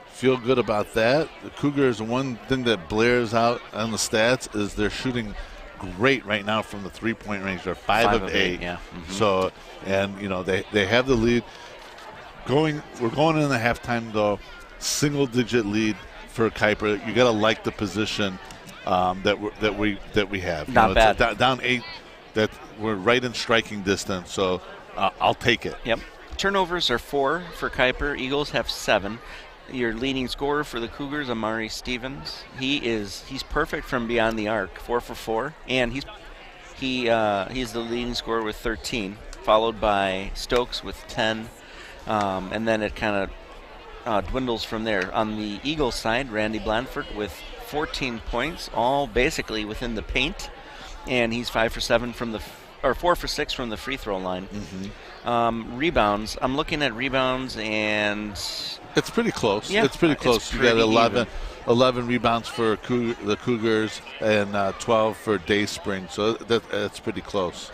feel good about that. The Cougars, one thing that blares out on the stats is they're shooting great right now from the three-point range. They're 5 of 8. Yeah. Mm-hmm. So, and they have the lead. We're going in the halftime though, single-digit lead for Kuyper. You got to like the position that we have. Not bad. Down 8. That we're right in striking distance. So I'll take it. Yep. Turnovers are 4 for Kuyper. Eagles have 7. Your leading scorer for the Cougars, Amari Stevens. He's perfect from beyond the arc. 4 for 4, and he's the leading scorer with 13, followed by Stokes with 10, and then it kind of dwindles from there. On the Eagles side, Randy Blandford with 14 points, all basically within the paint, and he's 4 for 6 from the free throw line. Mm-hmm. Rebounds. I'm looking at rebounds, and it's pretty close. Yeah, it's pretty close. You got 11 rebounds for the Cougars and 12 for Dayspring, so that's pretty close.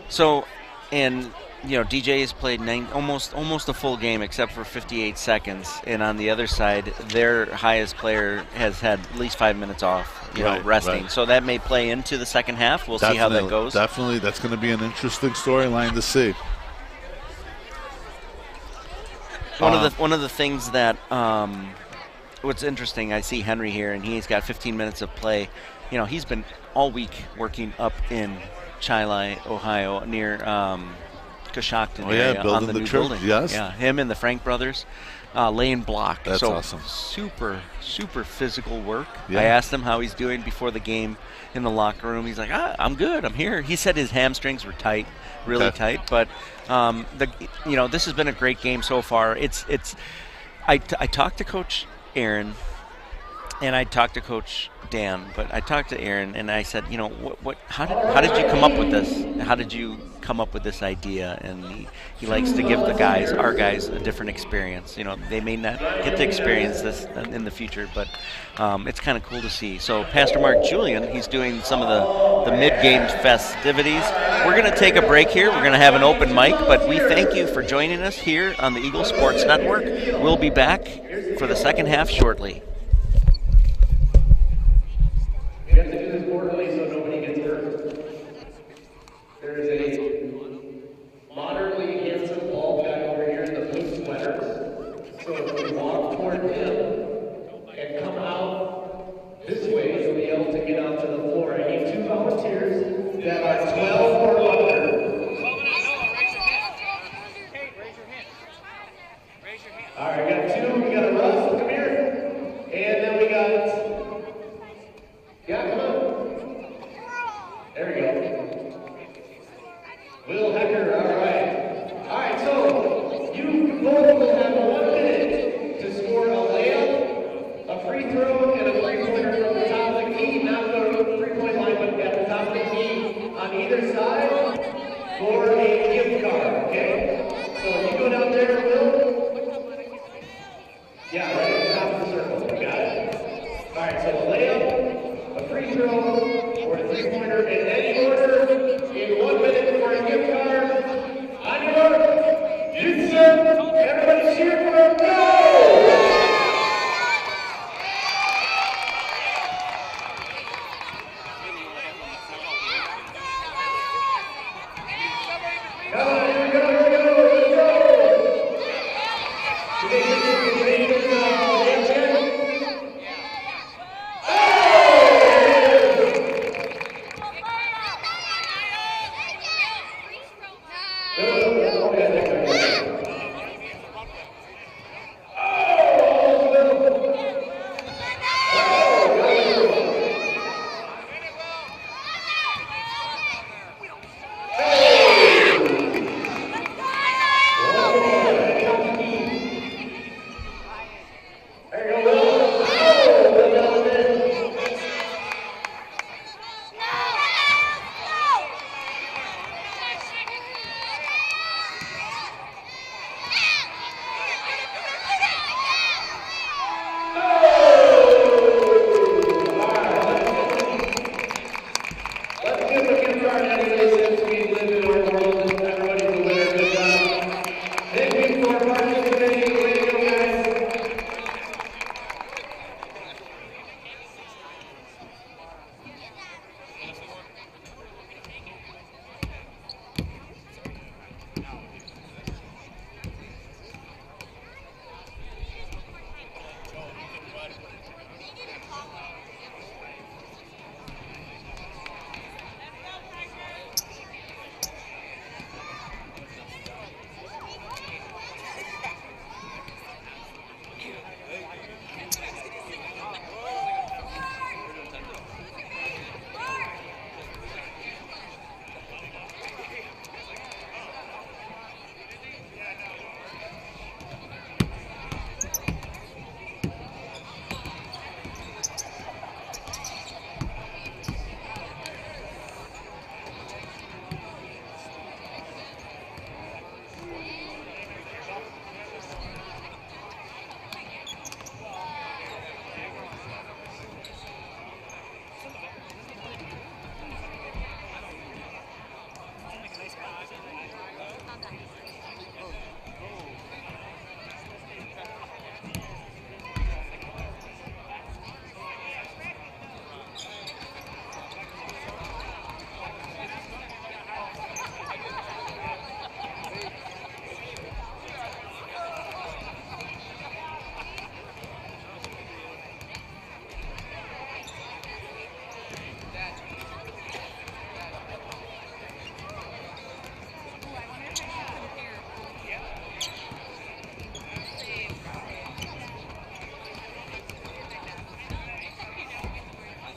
So, and DJ has played almost a full game except for 58 seconds, and on the other side, their highest player has had at least 5 minutes off, resting. Right. So that may play into the second half. We'll see how that goes. Definitely, that's going to be an interesting storyline to see. One of the things that what's interesting, I see Henry here, and he's got 15 minutes of play. He's been all week working up in Chili, Ohio, near Coshocton Oh, yeah, area building on the the new church, building. yes. Yeah, him and the Frank brothers laying block. That's so awesome. Super physical work. Yeah. I asked him how he's doing before the game in the locker room. He's like, I'm good. I'm here. He said his hamstrings were tight, really Okay. tight. But this has been a great game so far. I talked to Coach Aaron, and I talked to Coach Dan, but I talked to Aaron, and I said, how did you come up with this? How did you come up with this idea? And he likes to give our guys, a different experience. They may not get to experience this in the future, but it's kind of cool to see. So Pastor Mark Julian, he's doing some of the mid-game festivities. We're going to take a break here. We're going to have an open mic, but we thank you for joining us here on the Eagle Sports Network. We'll be back for the second half shortly. We have to do this orderly so nobody gets hurt. There is a moderately handsome bald guy over here in the blue sweater. So if we walk toward him and come out this way, you'll be able to get out to the floor. I need 2 volunteers that are 12 or under. All right, we got 2. We got Russ, come here. And then we got... Yeah, come on. There we go. Will Hecker, all right. All right, so you both will have 1 minute to score a layup, a free throw, and a three-pointer from the top of the key, not the three-point line, but at the top of the key on either side for a gift card, okay? So you go down there, Will. Yeah, right at the top of the circle. You got it? All right, so a layup, a free throw, or a three-pointer in any order in 1 minute for a gift card. On your mark, get set, everybody cheer for a go! Come on, here we go, let's go! Did they get this layup in?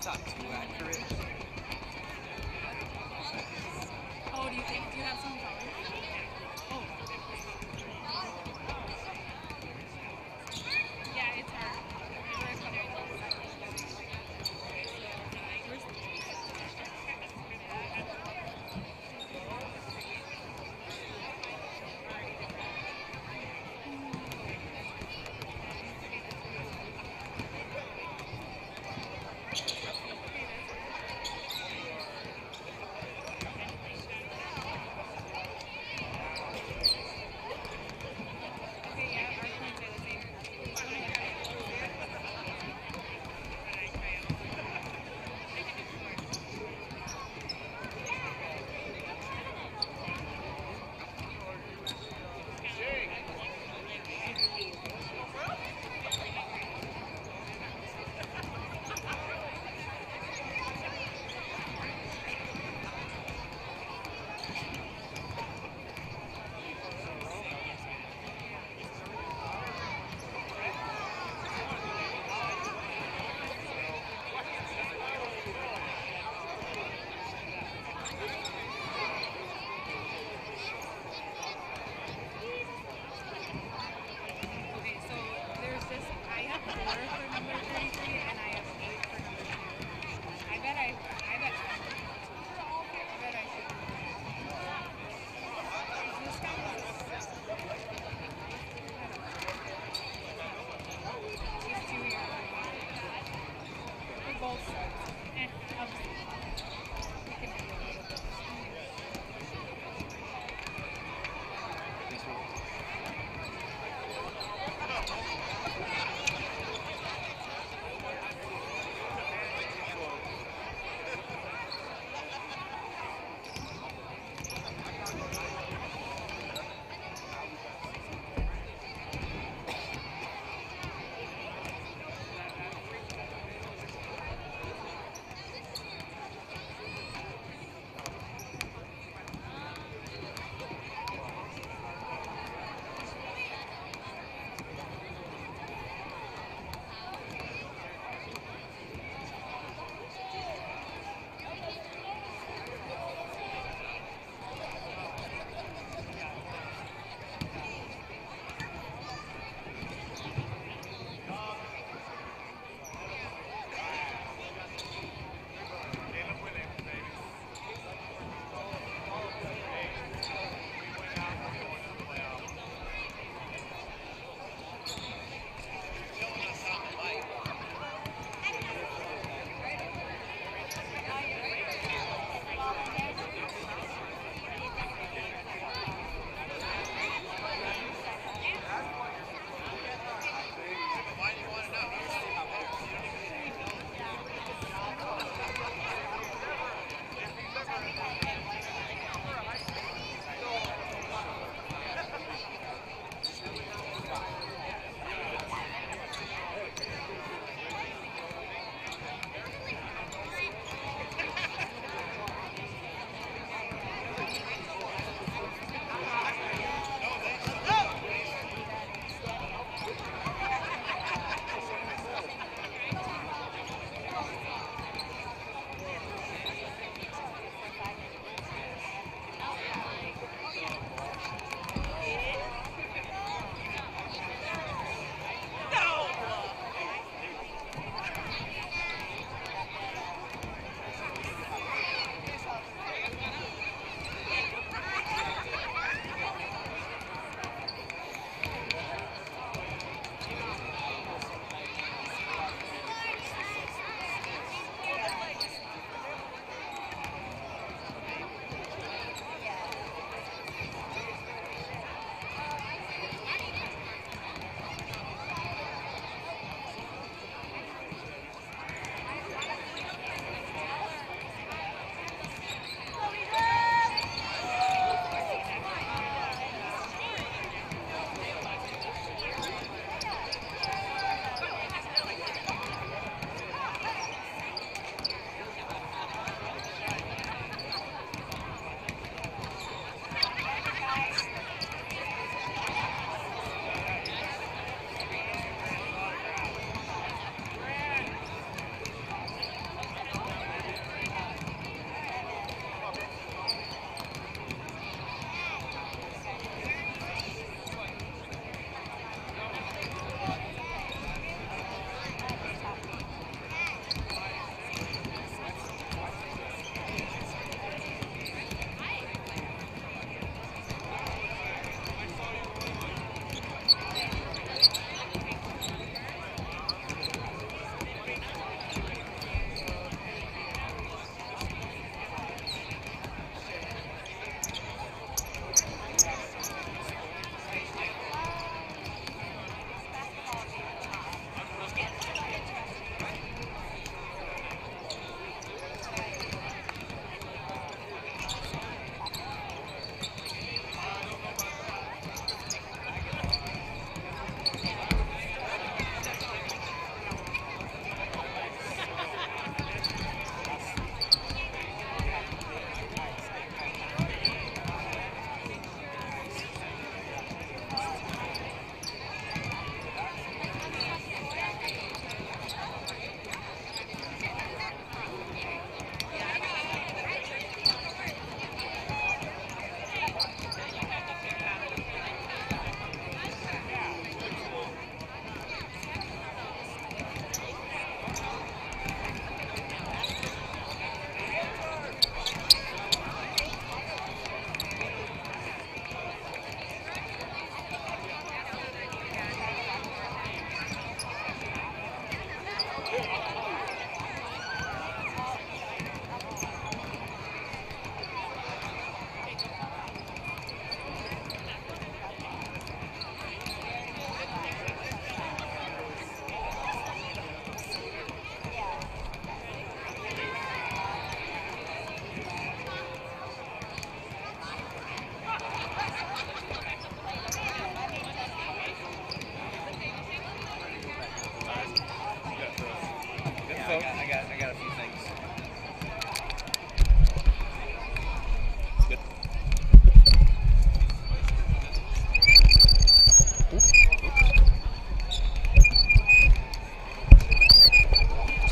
It's not too accurate. Oh, do you think? Do you have some color? Oh. Yeah, it's hard. There were a couple Okay, yeah, our points are the same. Okay, so there's this. I have 4 for number 33, and I have 8 for number 2. I bet I should. This guy was he's 2 years old. We're both I'll just, we can do a little bit.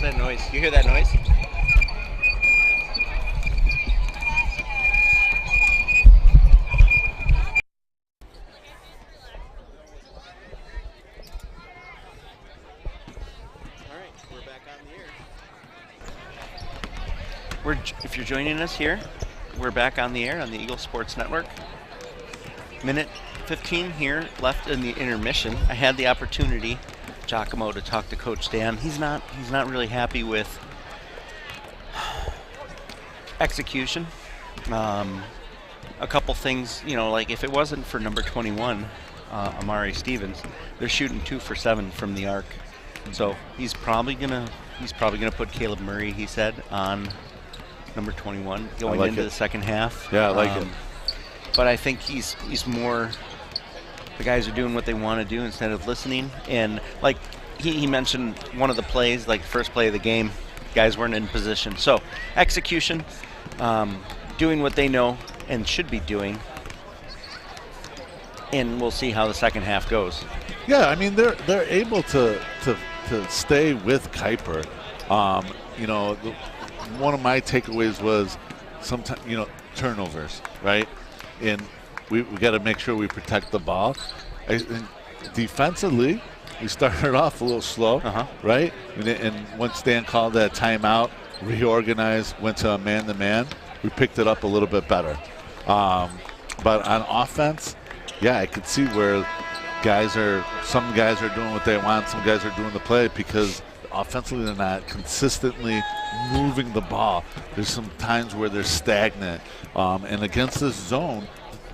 that noise? You hear that noise? If you're joining us here, we're back on the air on the Eagle Sports Network. Minute 15 here left in the intermission. I had the opportunity, Giacomo, to talk to Coach Dan. He's not really happy with execution. A couple things, like if it wasn't for number 21, Amari Stevens, they're shooting 2 for 7 from the arc. So he's probably gonna put Caleb Murray, he said, on number 21 going into the second half. Yeah, I like it. But I think he's more, the guys are doing what they want to do instead of listening. And like he mentioned one of the plays, like first play of the game, guys weren't in position. So execution, doing what they know and should be doing. And we'll see how the second half goes. Yeah, I mean they're able to stay with Kuyper. One of my takeaways was sometimes turnovers, right? And we got to make sure we protect the ball. I think defensively, we started off a little slow, right? And once Dan called that timeout, reorganized, went to a man-to-man, we picked it up a little bit better. But on offense, yeah, I could see where some guys are doing what they want, some guys are doing the play because offensively they're not consistently moving the ball. There's some times where they're stagnant. And against this zone,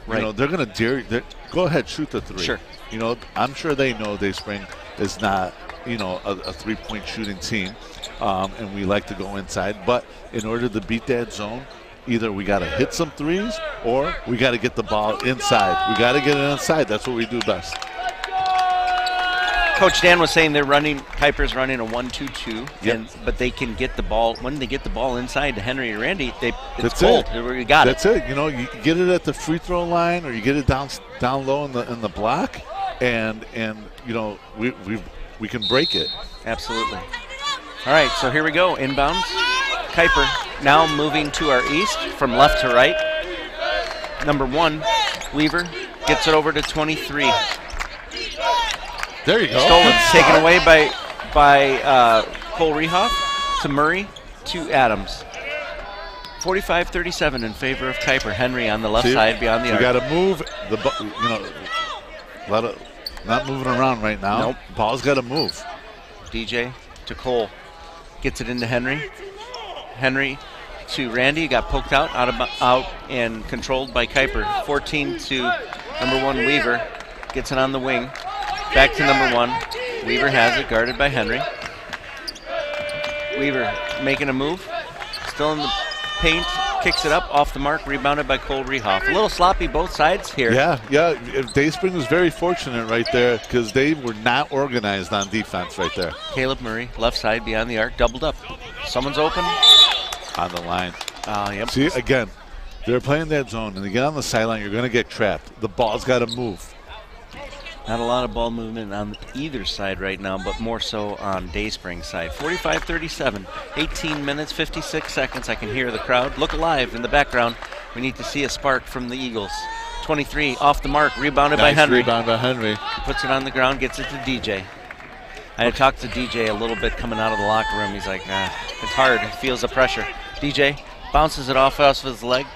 they're going to dare you. Go ahead, shoot the three. Sure. I'm sure they know Dayspring is not, a three-point shooting team. And we like to go inside. But in order to beat that zone, either we got to hit some threes or we got to get the ball inside. We got to get it inside. That's what we do best. Coach Dan was saying Kuyper's running a 1-2-2, but they can get the ball, when they get the ball inside to Henry and Randy, it's cold. We got it. That's it. You get it at the free throw line or you get it down low in the block, and we can break it. Absolutely. All right, so here we go. Inbounds. Kuyper now moving to our east from left to right. Number 1, Weaver, gets it over to 23. There you go. Stolen, taken away by Cole Rehoff to Murray to Adams. 45-37 in favor of Kuyper. Henry on the left side beyond the arc. We got to move not moving around right now. Nope. Ball's got to move. DJ to Cole, gets it into Henry. Henry to Randy, got poked out and controlled by Kuyper. 14 to number 1 Weaver, gets it on the wing. Back to number 1. Weaver has it, guarded by Henry. Weaver making a move. Still in the paint, kicks it up, off the mark, rebounded by Cole Rehoff. A little sloppy both sides here. Yeah. Dayspring was very fortunate right there because they were not organized on defense right there. Caleb Murray, left side beyond the arc, doubled up. Someone's open. On the line. Yep. See, again, they're playing that zone, and they get on the sideline, you're going to get trapped. The ball's got to move. Not a lot of ball movement on either side right now, but more so on Dayspring's side. 45-37, 18 minutes, 56 seconds. I can hear the crowd. Look alive in the background. We need to see a spark from the Eagles. 23, off the mark, rebounded by Henry. Rebound by Henry. Puts it on the ground, gets it to DJ. I had talked to DJ a little bit coming out of the locker room. He's like, it's hard. He feels the pressure. DJ bounces it off of his leg,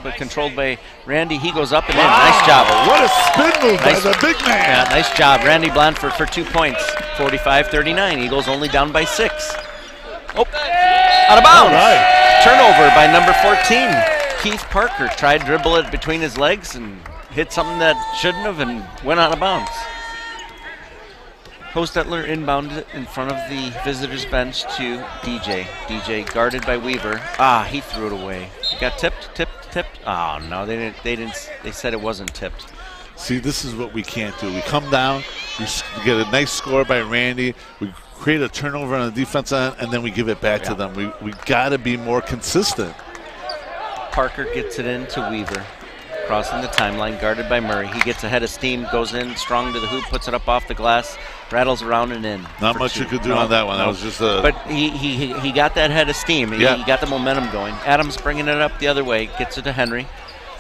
but controlled by Randy. He goes up and in. Nice job. What a spin move by the big man. Yeah, nice job. Randy Blandford for 2 points. 45-39. Eagles only down by 6. Oh, out of bounds. Right. Turnover by number 14. Keith Parker tried to dribble it between his legs and hit something that shouldn't have and went out of bounds. Hostetler inbounded it in front of the visitors' bench to DJ. DJ guarded by Weaver. He threw it away. Got tipped. Oh no, they didn't. They said it wasn't tipped. See, this is what we can't do. We come down, we get a nice score by Randy. We create a turnover on the defense end, and then we give it back to them. We got to be more consistent. Parker gets it in to Weaver. Crossing the timeline, guarded by Murray. He gets ahead of steam, goes in strong to the hoop, puts it up off the glass. Rattles around and in. Not much you could do on that one. That was just a. But he got that head of steam. He got the momentum going. Adams bringing it up the other way. Gets it to Henry.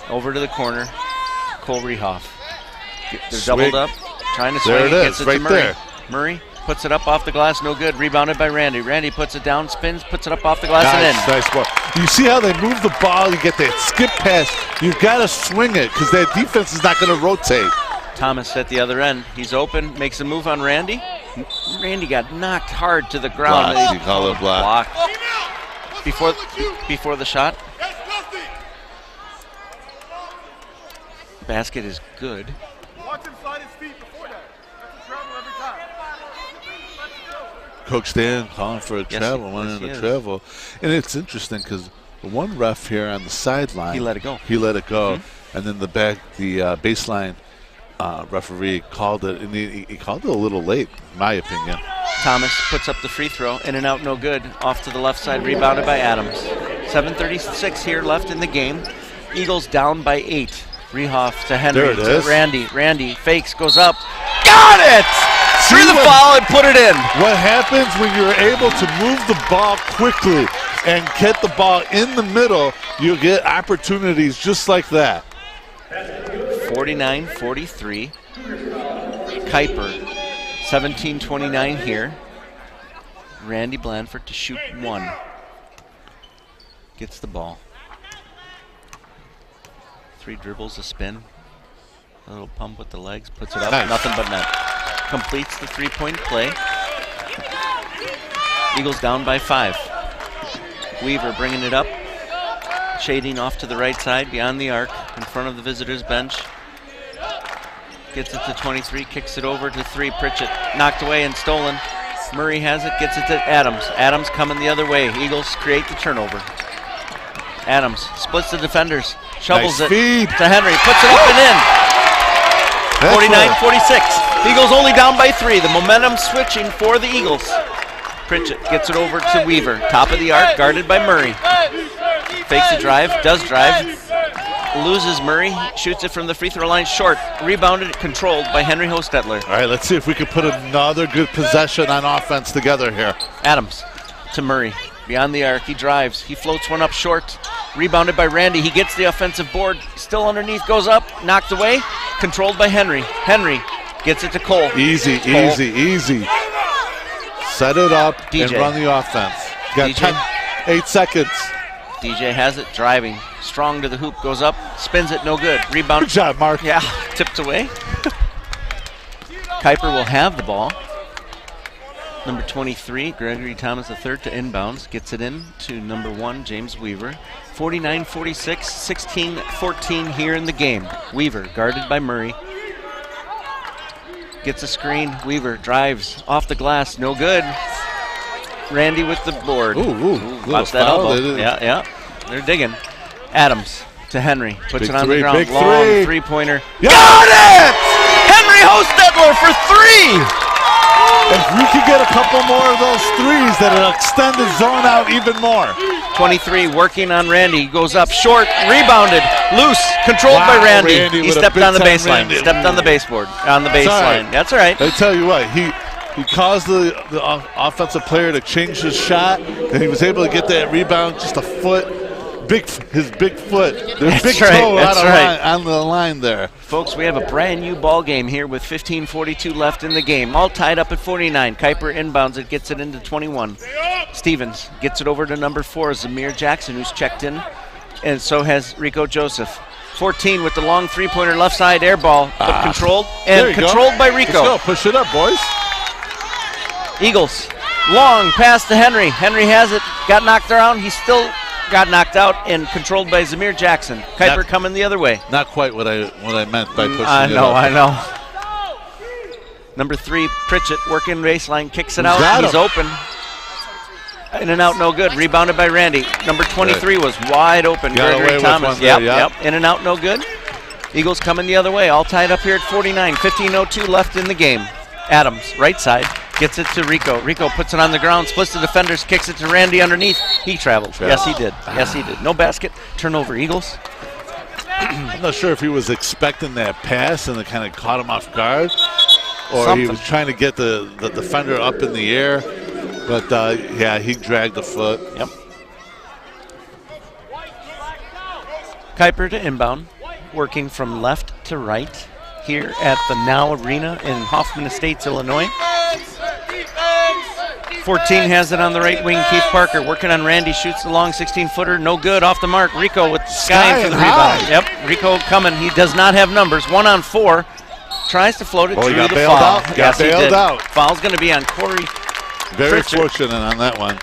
Over to the corner. Cole Rehoff. They're doubled up. Trying to swing. There it is. Gets it Right to Murray. there. Murray puts it up off the glass. No good. Rebounded by Randy. Randy puts it down. Spins. Puts it up off the glass and in. Nice ball. You see how they move the ball? You get that skip pass. You've got to swing it because that defense is not going to rotate. Thomas at the other end. He's open. Makes a move on Randy. Randy got knocked hard to the ground. Block. You call it block. Before the shot. Basket is good. Watch him slide his feet before that. That's a travel every time. Coach Dan calling for a travel, wanting a travel. And it's interesting because the one ref here on the sideline, He let it go. And then the baseline referee called it, and he called it a little late, in my opinion. Thomas puts up the free throw. In and out, no good. Off to the left side, rebounded by Adams. 7:36 here left in the game. Eagles down by 8. Rehoff to Henry. There it is. Randy. Randy fakes, goes up. Got it! See Through the what- foul and put it in. What happens when you're able to move the ball quickly and get the ball in the middle, you'll get opportunities just like that. 49-43. Kuyper. 17:29 here. Randy Blandford to shoot 1. Gets the ball. 3 dribbles, a spin. A little pump with the legs, puts it up, Nice. nothing but net. Completes the 3-point play. Eagles down by 5. Weaver bringing it up. Shading off to the right side, beyond the arc, in front of the visitors' bench. Gets it to 23, kicks it over to 3. Pritchett knocked away and stolen. Murray has it, gets it to Adams. Adams coming the other way. Eagles create the turnover. Adams splits the defenders, shovels Nice it feed. to Henry, puts it up and in. 49-46. Eagles only down by 3. The momentum switching for the Eagles. Pritchett gets it over to Weaver. Top of the arc, guarded by Murray. Fakes the drive, does drive. Loses Murray, shoots it from the free throw line short. Rebounded, controlled by Henry Hostetler. All right, let's see if we can put another good possession on offense together here. Adams to Murray. Beyond the arc, he drives. He floats one up short. Rebounded by Randy. He gets the offensive board. Still underneath, goes up, knocked away. Controlled by Henry. Henry gets it to Cole. Easy, Cole. easy. Set it up DJ. and run the offense. You got DJ. 8 seconds. DJ has it, driving. Strong to the hoop, goes up, spins it, no good. Rebound. Good job, Mark. Yeah, tipped away. Kuyper will have the ball. Number 23, Gregory Thomas III to inbounds. Gets it in to number 1, James Weaver. 49-46, 16-14 here in the game. Weaver guarded by Murray. Gets a screen. Weaver drives off the glass, no good. Randy with the board. Watch that foul, elbow. did it? Yeah. They're digging. Adams to Henry. Puts Big it on three, the ground. big Long three. three-pointer. Yeah. Got it! Henry Hostetler for 3! If we could get a couple more of those threes, that'll extend the zone out even more. 23 working on Randy. Goes up short, rebounded, loose, controlled by Randy. Randy He with a stepped on the big-time baseline. Randy. Stepped on the baseboard. On the That's all baseline. right. That's all right. I tell you what, he caused the offensive player to change his shot, and he was able to get that rebound just a foot. His big foot. There's big right, toe that's right. on the line there. Folks, we have a brand new ball game here with 15:42 left in the game. All tied up at 49. Kuyper inbounds it, gets it into 21. Stevens gets it over to number 4, Zamir Jackson, who's checked in, and so has Rico Joseph. 14 with the long three-pointer left side air ball, but controlled There and you go. controlled by Rico. Let's go. Push it up, boys. Eagles, long pass to Henry. Henry has it, got knocked around. He still got knocked out and controlled by Zamir Jackson. Kuyper coming the other way. Not quite what I meant by pushing I it know, up. I know. Number 3, Pritchett, working baseline, kicks it out. Got He's him. open. In and out, no good. Rebounded by Randy. Number 23 was wide open. Got away Gregory with Thomas. one there, Yep. In and out, no good. Eagles coming the other way. All tied up here at 49. 15:02 left in the game. Adams, right side, gets it to Rico. Rico puts it on the ground, splits the defenders, kicks it to Randy underneath. He traveled. Yes, he did. Yes, he did. No basket. Turnover, Eagles. I'm not sure if he was expecting that pass and it kind of caught him off guard. or Something. he was trying to get the defender up in the air. But, yeah, he dragged the foot. Yep. Kuyper to inbound, working from left to right here at the Now Arena in Hoffman Estates, Illinois. 14 has it on the right wing. Keith Parker working on Randy, shoots the long 16-footer, no good, off the mark. Rico with Sky for the rebound. high. Yep, Rico coming. He does not have numbers. 1-on-4. Tries to float it. Oh, he drew got the bailed foul. out. Got Yes, he bailed did. out. Foul's going to be on Corey. Very Pritchard. fortunate on that one.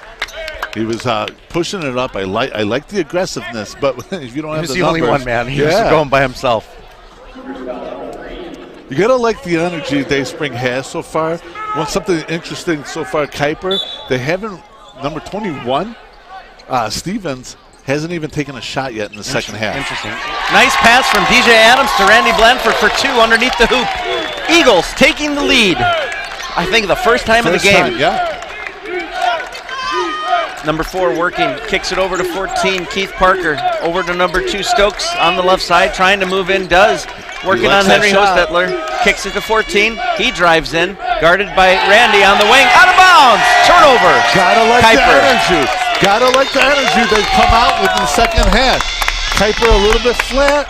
He was pushing it up. I like the aggressiveness, but if you don't have He was the the only numbers, one, man. He yeah. was going by himself. You gotta like the energy Dayspring has so far. Want something interesting so far, Kuyper. They haven't, number 21, Stevens, hasn't even taken a shot yet in the second half. Interesting. Nice pass from DJ Adams to Randy Blanford for 2 underneath the hoop. Eagles taking the lead. I think the first time of the game. Time, yeah. Number 4 working, kicks it over to 14, Keith Parker. Over to number 2, Stokes on the left side, trying to move in, does. Working on likes that Henry shot. Hostetler, kicks it to 14. He drives in, guarded by Randy on the wing, out of bounds, turnover. Gotta like Kuyper. the energy. Gotta like the energy they come out with in the second half. Kuyper a little bit flat.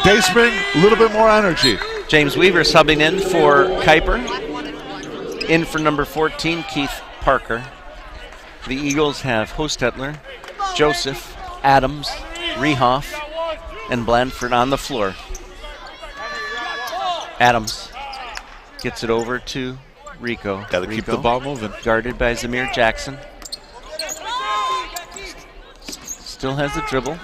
Dayspring a little bit more energy. James Weaver subbing in for Kuyper. In for number 14, Keith Parker. The Eagles have Hostetler, Joseph, Adams, Rehoff, and Blanford on the floor. Adams gets it over to Rico. Gotta keep Rico, the ball moving. guarded by Zamir Jackson. Still has the dribble.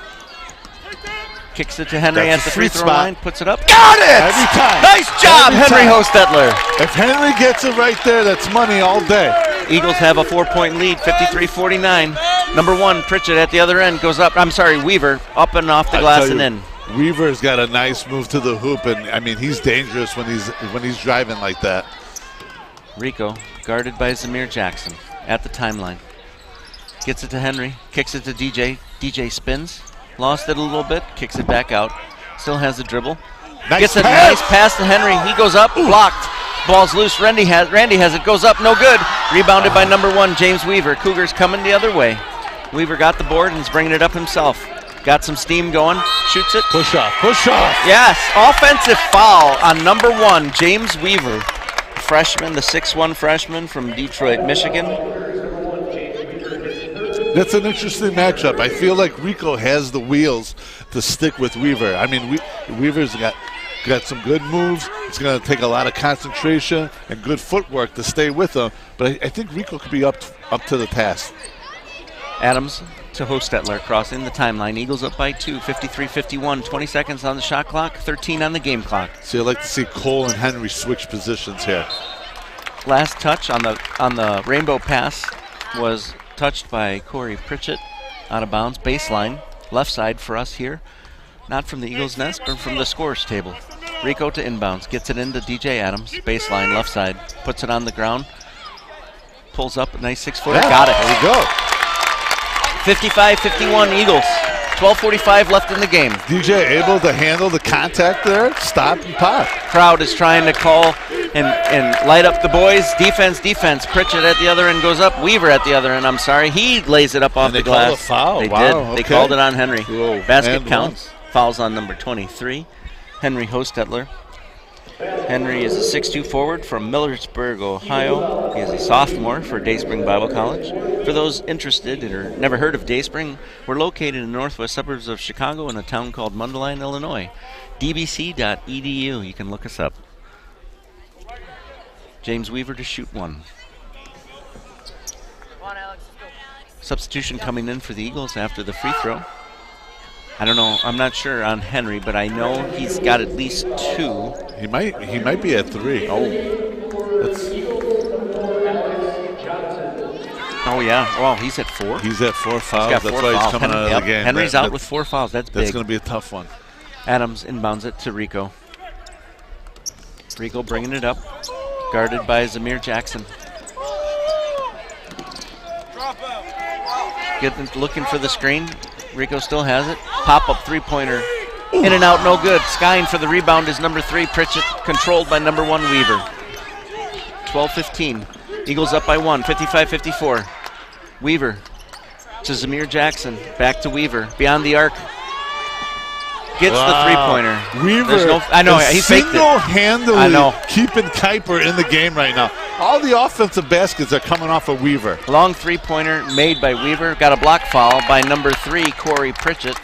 Kicks it to Henry That's at the the free sweet throw spot. line. Puts it up. Got it! Every time. Nice job, Every Henry time. Hostetler. If Henry gets it right there, that's money all day. Eagles have a 4-point lead, 53-49. Number 1, Pritchett at the other end goes up. I'm sorry, Weaver up and off the I glass tell and you, in. Weaver's got a nice move to the hoop, and I mean he's dangerous when he's driving like that. Rico guarded by Zamir Jackson at the timeline. Gets it to Henry, kicks it to DJ. DJ spins, lost it a little bit, kicks it back out. Still has the dribble. Nice Gets a pass. nice pass to Henry. He goes up, blocked. Ball's loose. Randy has it. Goes up, no good. Rebounded by number 1, James Weaver. Cougars coming the other way. Weaver got the board and is bringing it up himself. Got some steam going. Shoots it. Push off, push off. Yes, offensive foul on number 1, James Weaver. Freshman, the 6'1" freshman from Detroit, Michigan. That's an interesting matchup. I feel like Rico has the wheels to stick with Weaver. I mean, Weaver's got some good moves. It's going to take a lot of concentration and good footwork to stay with him. But I think Rico could be up to the task. Adams to Hostetler crossing the timeline. Eagles up by 2, 53-51. 20 seconds on the shot clock, 13 on the game clock. So I'd like to see Cole and Henry switch positions here. Last touch on the rainbow pass was touched by Corey Pritchett, out of bounds, baseline, left side for us here. Not from the Eagles' nest, but from the scorers table. Rico to inbounds, gets it into DJ Adams, baseline, left side, puts it on the ground, pulls up a nice 6-footer, got it. There we go. 55-51 Eagles, 12:45 left in the game. DJ able to handle the contact there, stop and pop. Crowd is trying to call and light up the boys. Defense. Pritchett at the other end goes up. Weaver at the other end, I'm sorry. He lays it up off And the they called glass. a foul. They Wow, did. okay. They called it on Henry. Whoa, Basket and counts. Fouls on number 23, Henry Hostetler. Henry is a 6'2" forward from Millersburg, Ohio. He is a sophomore for Dayspring Bible College. For those interested or never heard of Dayspring, we're located in the northwest suburbs of Chicago in a town called Mundelein, Illinois. dbc.edu. You can look us up. James Weaver to shoot 1. Substitution coming in for the Eagles after the free throw. I don't know. I'm not sure on Henry, but I know he's got at least 2. He might be at 3. Oh yeah. Well, he's at 4. He's at 4 fouls. He's got That's 4 why fouls. he's coming out of the game. Henry's out with 4 fouls. That's That's big. going to be a tough one. Adams inbounds it to Rico. Rico bringing it up, guarded by Zamir Jackson. Looking for the screen. Rico still has it. Pop-up three-pointer. In and out, no good. Skying for the rebound is number 3, Pritchett, controlled by number 1, Weaver. 12-15. Eagles up by 1, 55-54. Weaver to Zamir Jackson. Back to Weaver. Beyond the arc. Gets the three-pointer. Weaver I know, he faked it. single-handedly keeping Kuyper in the game right now. All the offensive baskets are coming off of Weaver. Long three-pointer made by Weaver. Got a block foul by number 3, Corey Pritchett.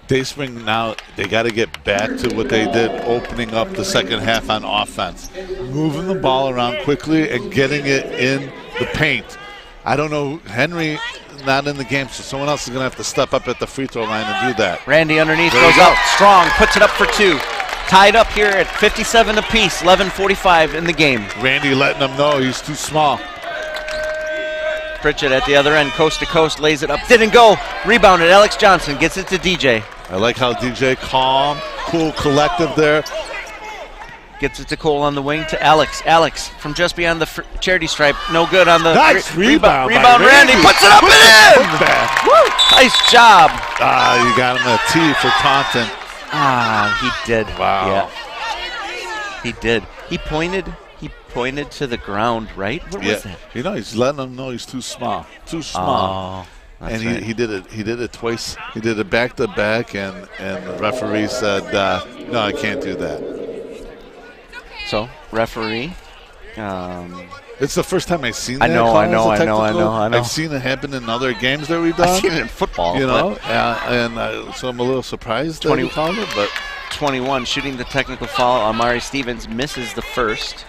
Dayspring now, they got to get back to what they did opening up the second half on offense. Moving the ball around quickly and getting it in the paint. I don't know, Henry not in the game, so someone else is going to have to step up at the free throw line and do that. Randy underneath There goes you go. up strong, puts it up for 2. Tied up here at 57 apiece, 11:45 in the game. Randy letting them know he's too small. Pritchett at the other end, coast to coast, lays it up. Didn't go. Rebounded. Alex Johnson gets it to DJ. I like how DJ calm, cool, collective there. Gets it to Cole on the wing to Alex. Alex from just beyond the charity stripe. No good on the Nice rebound by Rebound Randy. Randy. Puts it up and in. Putback. Woo! Nice job. You got him a T for Taunton. He did. Wow. Yeah. He did. He pointed to the ground, right? What was that? You know, he's letting them know he's too small. Too small. Oh, that's and right. he did it twice. He did it back to back, and the referee said, no, I can't do that. So, referee. It's the first time I've seen that. I know. I've seen it happen in other games that we've done. I've seen it in football. You know, so I'm a little surprised that he called it, but 21 shooting the technical foul. Amari Stevens misses the first.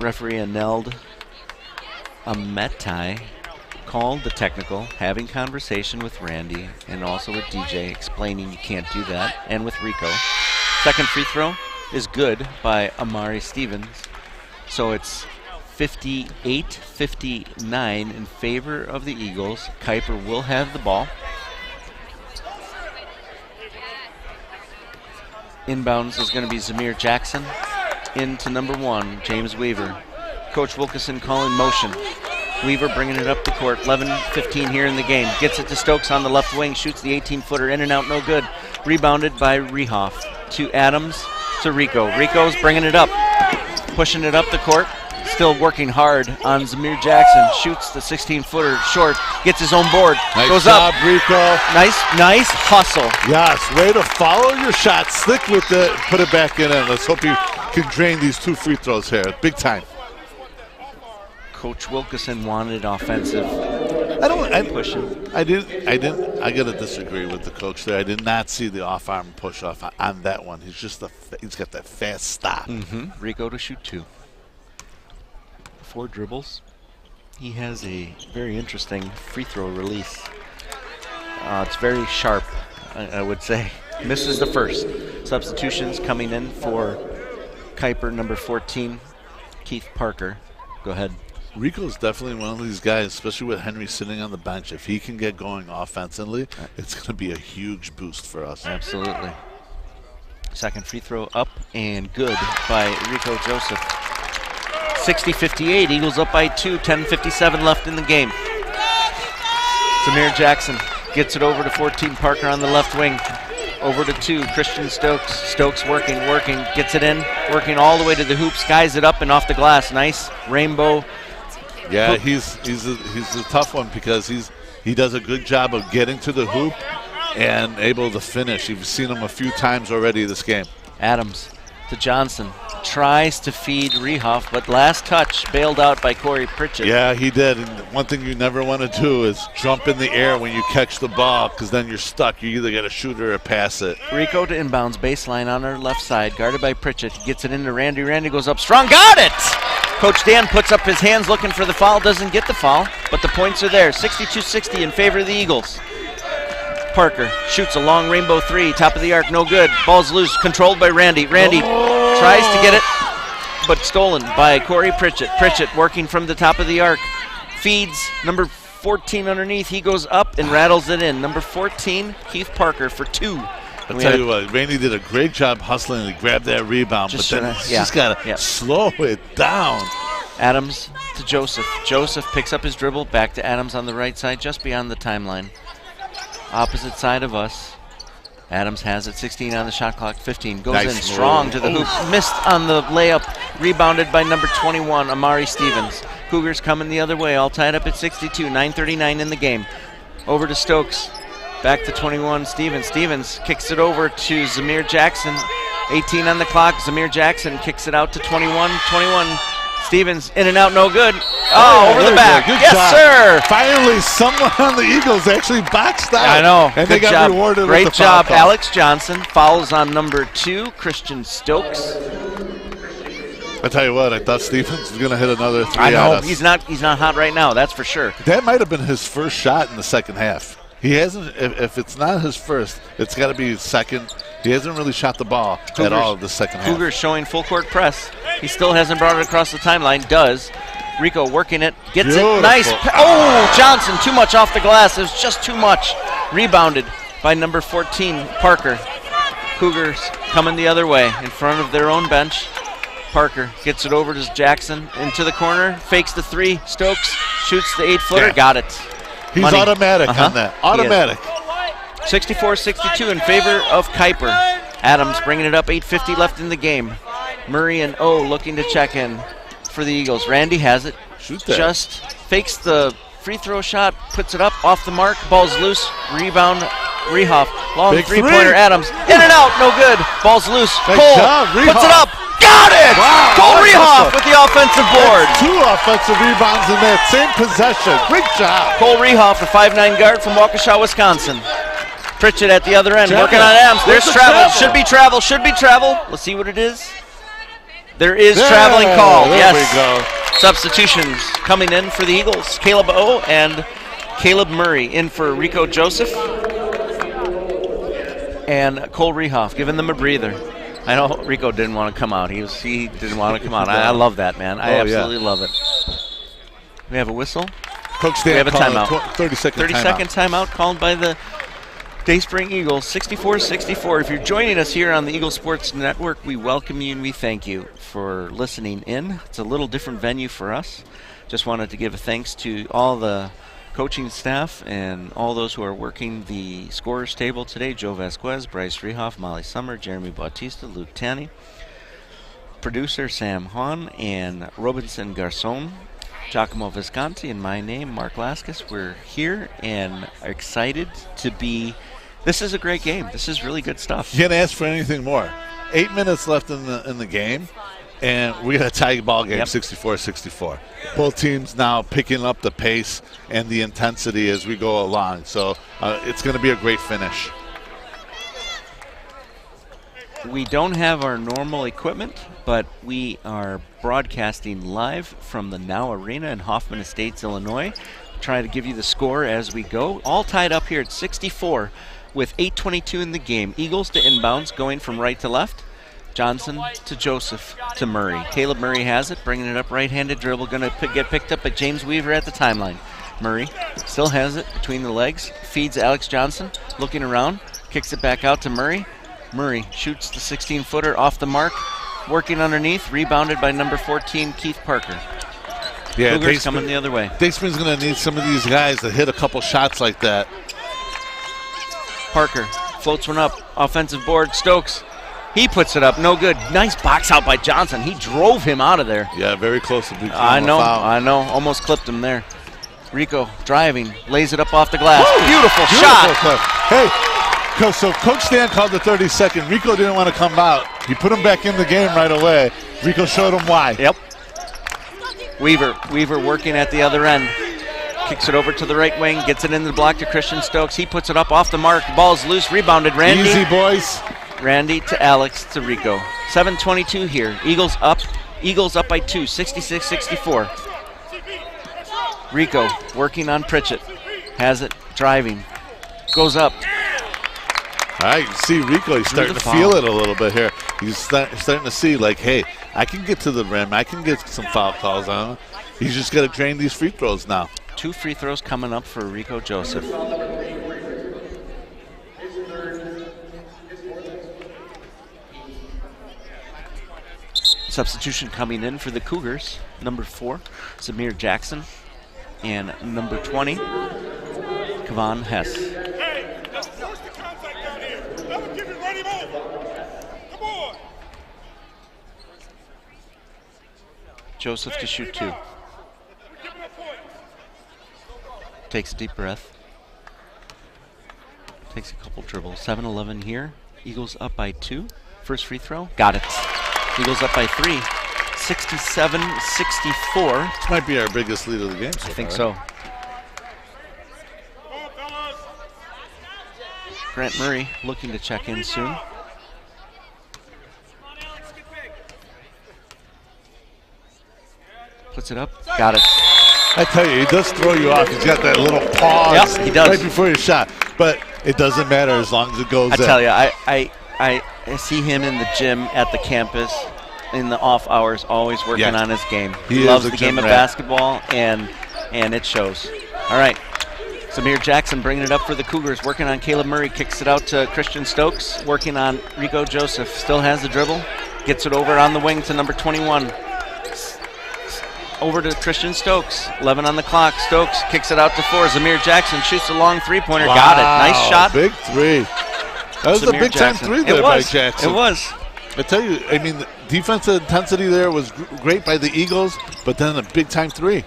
Referee Aneld Ametai called the technical, having conversation with Randy and also with DJ, explaining you can't do that, and with Rico. Second free throw is good by Amari Stevens. So it's 58-59 in favor of the Eagles. Kuyper will have the ball. Inbounds is going to be Zamir Jackson into number 1, James Weaver. Coach Wilkeson calling motion. Weaver bringing it up the court. 11-15 here in the game. Gets it to Stokes on the left wing. Shoots the 18-footer in and out, no good. Rebounded by Rehoff. To Adams, to Rico. Rico's bringing it up. Pushing it up the court. Still working hard on Zamir Jackson. Shoots the 16-footer short. Gets his own board. nice Goes job, up. Rico. Nice hustle. Yes, way to follow your shot, stick with it, put it back in, and let's hope you can drain these 2 free throws here. Big time. Coach Wilkeson wanted offensive pushing. I gotta disagree with the coach there. I did not see the off-arm push off on that one. He's got that fast stop. Rico to shoot 2. 4 dribbles. He has a very interesting free throw release. It's very sharp, I would say. Misses the first. Substitutions coming in for Kuyper, number 14, Keith Parker. Go ahead. Rico's definitely one of these guys, especially with Henry sitting on the bench. If he can get going offensively, it's going to be a huge boost for us. Absolutely. Second free throw up and good by Rico Joseph. 60-58, Eagles up by 2, 10:57 left in the game. Zamir Jackson gets it over to 14, Parker on the left wing. Over to 2, Christian Stokes. Stokes working, gets it in, working all the way to the hoop, skies it up and off the glass. Nice rainbow. Yeah, he's a tough one because he does a good job of getting to the hoop and able to finish. You've seen him a few times already this game. Adams to Johnson. Tries to feed Rehoff, but last touch bailed out by Corey Pritchett. Yeah, he did. And one thing you never want to do is jump in the air when you catch the ball because then you're stuck. You either got to shoot it or pass it. Rico to inbounds, baseline on our left side, guarded by Pritchett. He gets it into Randy. Randy goes up strong. Got it! Coach Dan puts up his hands looking for the foul. Doesn't get the foul, but the points are there. 62-60 in favor of the Eagles. Parker shoots a long rainbow 3, top of the arc, no good. Ball's loose, controlled by Randy. Randy tries to get it, but stolen by Corey Pritchett. Pritchett working from the top of the arc. Feeds number 14 underneath. He goes up and rattles it in. Number 14, Keith Parker for 2. I'll tell you what, Randy did a great job hustling to grab that rebound, but then he's just got to slow it down. Adams to Joseph. Joseph picks up his dribble, back to Adams on the right side, just beyond the timeline. Opposite side of us. Adams has it, 16 on the shot clock, 15. Goes Nice in move. strong to the hoop. Missed on the layup. Rebounded by number 21, Amari Stevens. Cougars coming the other way, all tied up at 62. 9:39 in the game. Over to Stokes. Back to 21, Stevens. Stevens kicks it over to Zamir Jackson. 18 on the clock. Zamir Jackson kicks it out to 21. 21. Stevens in and out, no good. Oh, over the back. Good Yes, job. sir. Finally, someone on the Eagles actually boxed out. I know. And Good they got job. rewarded Great with the foul job, call. Alex Johnson. Fouls on number 2, Christian Stokes. I tell you what, I thought Stevens was going to hit another three. I know. at us. He's not hot right now, that's for sure. That might have been his first shot in the second half. He hasn't. If it's not his first, it's got to be his second. He hasn't really shot the ball at all the second half. Cougars showing full court press. He still hasn't brought it across the timeline. Does. Rico working it. Gets Beautiful. it. Nice. Oh, Johnson. Too much off the glass. It was just too much. Rebounded by number 14, Parker. Cougars coming the other way in front of their own bench. Parker gets it over to Jackson into the corner. Fakes the 3. Stokes shoots the 8-footer. Yeah. Got it. He's Money. automatic on that. Automatic. 64-62 in favor of Kuyper. Adams bringing it up, 8:50 left in the game. Murray and O looking to check in for the Eagles. Randy has it. Shoot that. Just fakes the free throw shot, puts it up, off the mark, ball's loose, rebound, Rehoff. Long Big three-pointer, three. Adams. In and out, no good. Ball's loose. Nice Cole job, puts it Rehoff. up. Got it! Wow, Cole that's Rehoff awesome. with the offensive board. That's 2 offensive rebounds in that same possession. Great job. Cole Rehoff, the 5'9" guard from Waukesha, Wisconsin. Pritchett at the other end, Travel. working on Adams. There's Where's the travel. travel? Should be travel. Should be travel. Let's see what it is. There is There, traveling call. there Yes. we go. Substitutions coming in for the Eagles. Caleb O and Caleb Murray in for Rico Joseph and Cole Rehoff, giving them a breather. I know Rico didn't want to come out. He didn't want to come out. I love that, man. I absolutely love it. We have a whistle. Coach We Dan have a called timeout. 30-second 30-second timeout called by the Dayspring Eagles, 64-64. If you're joining us here on the Eagle Sports Network, we welcome you and we thank you for listening in. It's a little different venue for us. Just wanted to give a thanks to all the coaching staff and all those who are working the scorers table today. Joe Vasquez, Bryce Rehoff, Molly Summer, Jeremy Bautista, Luke Tanny, producer Sam Hahn, and Robinson Garcon, Giacomo Visconti, and my name, Mark Laskus. We're here and excited to be. This is a great game. This is really good stuff. You can't ask for anything more. 8 minutes left in the game, and we got a tie ball game, Yep. 64-64. Both teams now picking up the pace and the intensity as we go along. So it's going to be a great finish. We don't have our normal equipment, but we are broadcasting live from the Now Arena in Hoffman Estates, Illinois. Trying to give you the score as we go. All tied up here at 64 with 8:22 in the game. Eagles to inbounds, going from right to left. Johnson to Joseph to Murray. Caleb Murray has it, bringing it up right-handed dribble. Going to get picked up by James Weaver at the timeline. Murray still has it between the legs. Feeds Alex Johnson, looking around. Kicks it back out to Murray. Murray shoots the 16-footer off the mark. Working underneath, rebounded by number 14, Keith Parker. Yeah, Cougars coming the other way. Dayspring's going to need some of these guys to hit a couple shots like that. Parker floats one up. Offensive board, Stokes. He puts it up, no good. Nice box out by Johnson. He drove him out of there. Yeah, very close to becoming I know, a foul. I know. Almost clipped him there. Rico driving, lays it up off the glass. Woo! Beautiful Beautiful shot. play. Hey, so Coach Stan called the 30-second. Rico didn't want to come out. He put him back in the game right away. Rico showed him why. Yep. Weaver working at the other end. Kicks it over to the right wing, gets it in the block to Christian Stokes. He puts it up off the mark. Ball's loose, rebounded. Randy. Easy, boys. Randy to Alex to Rico. 7:22 here. Eagles up by 2, 66-64. Rico working on Pritchett. Has it, driving. Goes up. All right, you see Rico, he's starting to Beautiful. feel it a little bit here. He's starting to see, like, hey, I can get to the rim. I can get some foul calls on him. He's just got to drain these free throws now. 2 free throws coming up for Rico Joseph. Substitution coming in for the Cougars. Number 4, Zamir Jackson. And number 20, Kavan Hess. Hey, let's force the contact down here. Joseph to shoot 2. Takes a deep breath. Takes a couple dribbles. 7-11 here. Eagles up by 2. First free throw. Got it. Eagles up by 3. 67-64. This might be our biggest lead of the game so I think far, so. Grant Murray looking to check in soon. Puts it up. Got it. I tell you, he does throw you off. He's got that little pause Yep, he does. right before your shot. But it doesn't matter as long as it goes I in. tell you, I see him in the gym at the campus in the off hours, always working on his game. He is loves a the game gym of rat. basketball, and it shows. All right. Samir Jackson bringing it up for the Cougars, working on Caleb Murray, kicks it out to Christian Stokes, working on Rico Joseph. Still has the dribble, gets it over on the wing to number 21. Over to Christian Stokes, 11 on the clock. Stokes kicks it out to 4. Zamir Jackson shoots a long three-pointer. Wow, Got it. Nice shot. Big 3. That was a Samir big-time Jackson. 3 there by Jackson. It was. I tell you, I mean, the defensive intensity there was great by the Eagles, but then a big-time 3.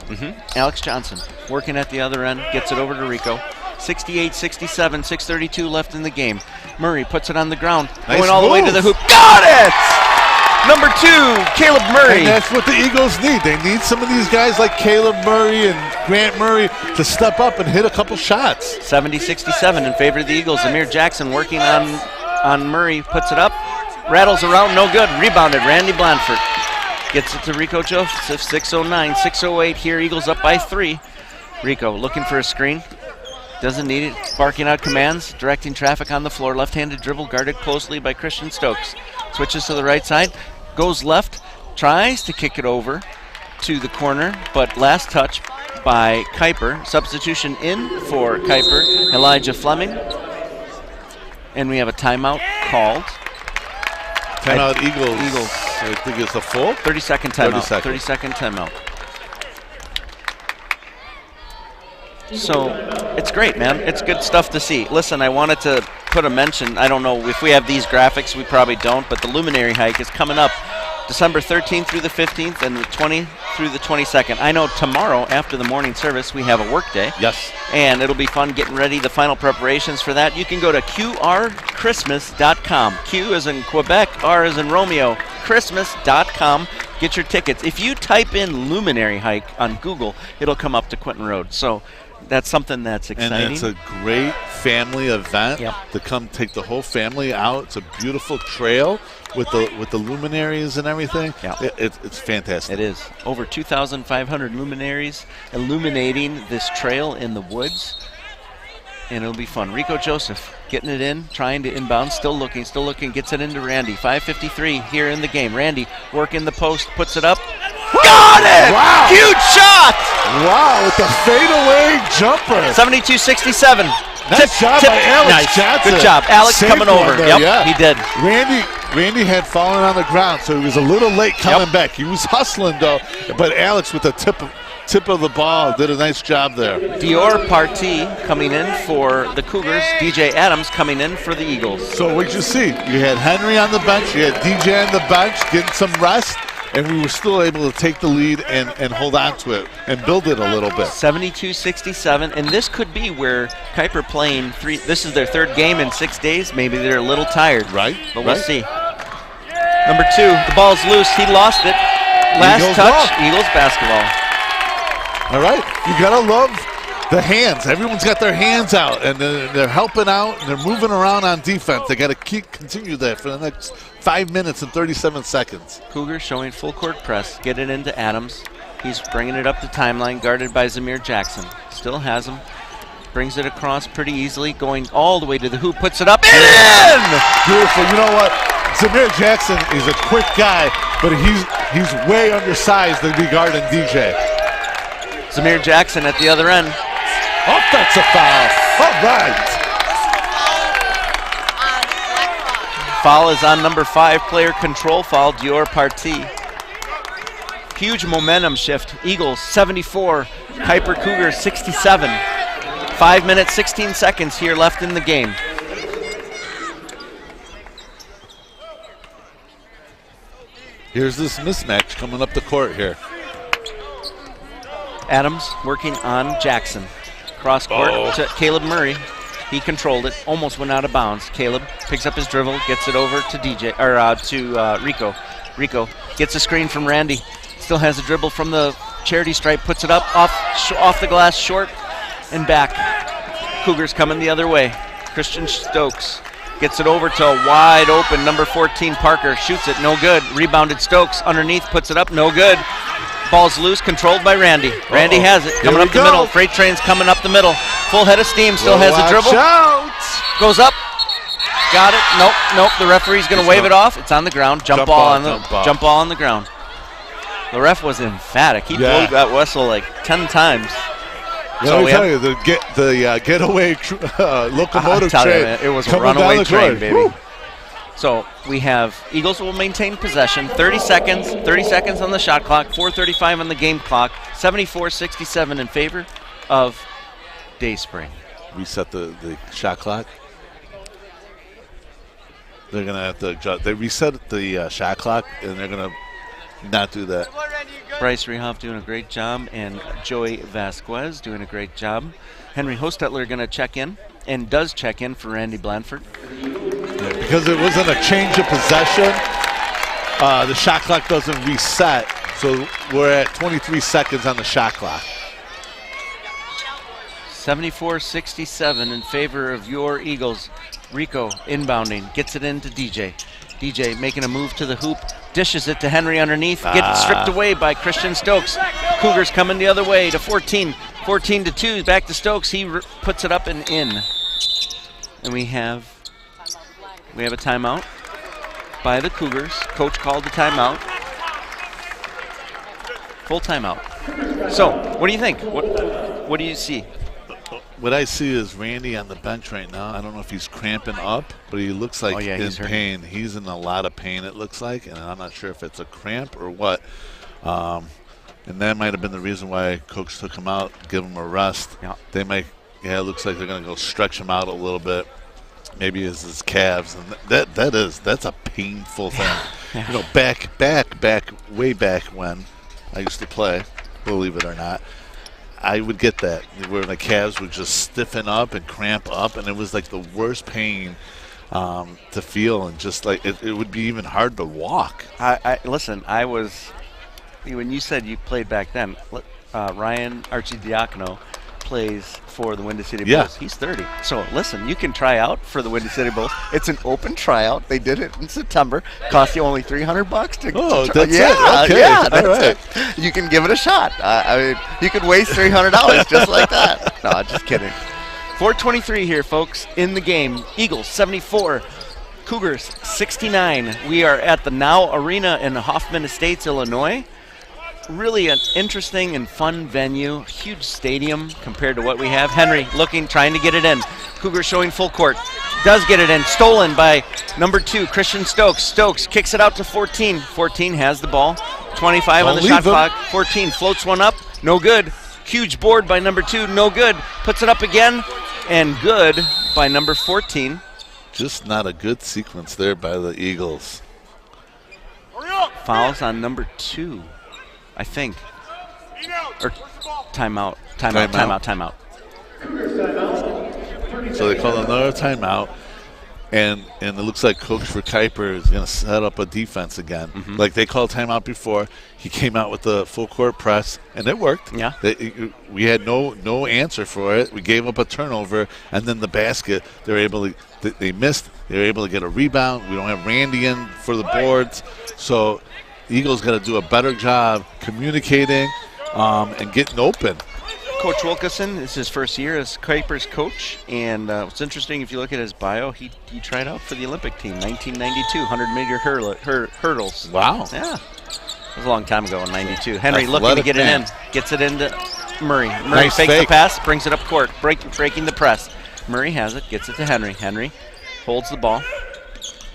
Alex Johnson working at the other end, gets it over to Rico. 68-67, 6:32 left in the game. Murray puts it on the ground, Nice going all the way to move. the hoop. Got it! Number 2, Caleb Murray. And that's what the Eagles need. They need some of these guys like Caleb Murray and Grant Murray to step up and hit a couple shots. 70-67 in favor of the Eagles. Zamir Jackson working on Murray, puts it up, rattles around, no good. Rebounded, Randy Blandford. Gets it to Rico Joseph, 6:09, 6:08 here. Eagles up by 3. Rico looking for a screen. Doesn't need it. Barking out commands, directing traffic on the floor. Left-handed dribble guarded closely by Christian Stokes. Switches to the right side, goes left, tries to kick it over to the corner, but last touch by Kuyper. Substitution in for Kuyper, Elijah Fleming. And we have a timeout called. Timeout Eagles. Eagles. I think it's a full. 30-second timeout. 30 30-second timeout. So it's great, man. It's good stuff to see. Listen, I wanted to put a mention. I don't know if we have these graphics. We probably don't, but the luminary hike is coming up December 13th through the 15th and the 20th through the 22nd. I know tomorrow after the morning service we have a work day. Yes. And it'll be fun getting ready, the final preparations for that. You can go to qrchristmas.com. Q as in Quebec, R as in Romeo, Christmas.com. Get your tickets. If you type in luminary hike on Google, it'll come up to Quinton Road. So that's something that's exciting. And it's a great family event Yep. to come take the whole family out. It's a beautiful trail with the luminaries and everything. Yeah. It's fantastic. It is. Over 2,500 luminaries illuminating this trail in the woods. And it'll be fun. Rico Joseph getting it in, trying to inbound, still looking, gets it into Randy. 5:53 here in the game. Randy working the post, puts it up. Got it! Wow. Huge shot! Wow, with the fadeaway jumper. 72-67. Nice job by Alex Nice. Johnson. Good job. Alex Saved coming one over. there, Yep, yeah. he did. Randy had fallen on the ground, so he was a little late coming back. He was hustling, though, but Alex with the tip of the ball did a nice job there. Dior Partee coming in for the Cougars. DJ Adams coming in for the Eagles. So what you see, you had Henry on the bench, you had DJ on the bench getting some rest, and we were still able to take the lead and hold on to it and build it a little bit. 72-67, and this could be where Kuyper playing three. This is their third game in 6 days. Maybe they're a little tired, Right, But we'll right. see. Number 2, the ball's loose. He lost it. Last Eagles touch, ball. Eagles basketball. All right, you gotta love the hands. Everyone's got their hands out, and they're helping out, and they're moving around on defense. They got to continue that for the next 5 minutes and 37 seconds. Cougars showing full court press. Get it into Adams. He's bringing it up the timeline, guarded by Zamir Jackson. Still has him. Brings it across pretty easily, going all the way to the hoop. Puts it up and in! Beautiful. You know what? Zamir Jackson is a quick guy, but he's way undersized to be guarding DJ. Zamir Jackson at the other end. Offensive foul. All right. Foul is on number 5, player control foul, Dior Partee. Huge momentum shift. Eagles 74, Kuyper Cougars 67. 5 minutes, 16 seconds here left in the game. Here's this mismatch coming up the court here. Adams working on Jackson. Cross court to Caleb Murray. He controlled it, almost went out of bounds. Caleb picks up his dribble, gets it over to Rico. Rico gets a screen from Randy. Still has a dribble from the charity stripe, puts it up off the glass, short and back. Cougars coming the other way. Christian Stokes gets it over to a wide open number 14 Parker. Shoots it, no good. Rebounded Stokes underneath, puts it up, no good. Ball's loose, controlled by Randy. Randy has it, coming up the middle. Freight train's coming up the middle. Full head of steam, still has the dribble. Goes up, got it. Nope. The referee's going to wave it off. It's on the ground. Jump ball on the ground. The ref was emphatic. He blew that whistle like 10 times. Let me tell you, the getaway locomotive train. It was a runaway train, baby. Woo. So we have Eagles will maintain possession. 30 seconds on the shot clock. 4:35 on the game clock. 74-67 in favor of Dayspring. Reset the shot clock. They're going to have to adjust. They reset the shot clock, and they're going to not do that. Bryce Rehoff doing a great job, and Joey Vasquez doing a great job. Henry Hostetler going to check in, and does check in for Randy Blanford. Yeah, because it wasn't a change of possession, the shot clock doesn't reset, so we're at 23 seconds on the shot clock. 74-67 in favor of your Eagles. Rico inbounding, gets it into DJ. DJ making a move to the hoop, dishes it to Henry underneath, gets stripped away by Christian Stokes. Cougars coming the other way to 14. 14-2, back to Stokes. He puts it up and in. And we have a timeout by the Cougars. Coach called the timeout. Full timeout. So, what do you think? What do you see? What I see is Randy on the bench right now. I don't know if he's cramping up, but he looks like in pain. He's in a lot of pain, it looks like, and I'm not sure if it's a cramp or what. And that might have been the reason why Coach took him out, give him a rest. Yeah. They might, it looks like they're going to go stretch him out a little bit. Maybe it's his calves, and that's a painful thing. Yeah. You know, way back when I used to play, believe it or not, I would get that, where my calves would just stiffen up and cramp up, and it was like the worst pain to feel, and just like it would be even hard to walk. Listen, when you said you played back then, Ryan Archidiacono plays for the Windy City Bulls. He's 30. So listen, you can try out for the Windy City Bulls. It's an open tryout. They did it in September. Cost you only $300 to that's it. Okay. Yeah, that's right. it. You can give it a shot. I mean, you could waste $300 just like that. No, just kidding. 4:23 here, folks, in the game. Eagles 74, Cougars 69. We are at the Now Arena in Hoffman Estates, Illinois. Really an interesting and fun venue. Huge stadium compared to what we have. Henry trying to get it in. Cougars showing full court. Does get it in. Stolen by number 2, Christian Stokes. Stokes kicks it out to 14. 14 has the ball. 25 on the shot clock. 14 floats one up. No good. Huge board by number 2. No good. Puts it up again. And good by number 14. Just not a good sequence there by the Eagles. Fouls on number 2. I think. Or timeout. So they call another timeout, and it looks like Coach for Kuyper is going to set up a defense again. Mm-hmm. Like they called timeout before. He came out with the full court press, and it worked. Yeah. We had no answer for it. We gave up a turnover, and then the basket, they missed. They were able to get a rebound. We don't have Randy in for the boards. So Eagles got to do a better job communicating and getting open. Coach Wilkeson is his first year as Kuyper's coach, and what's interesting, if you look at his bio, he tried out for the Olympic team, 1992, 100-meter hurdles. Wow. Yeah. It was a long time ago in 92. Henry Athletic looking to get man. it in. Gets it into Murray. Murray Nice fakes fake. the pass, brings it up court, breaking the press. Murray has it, gets it to Henry. Henry holds the ball,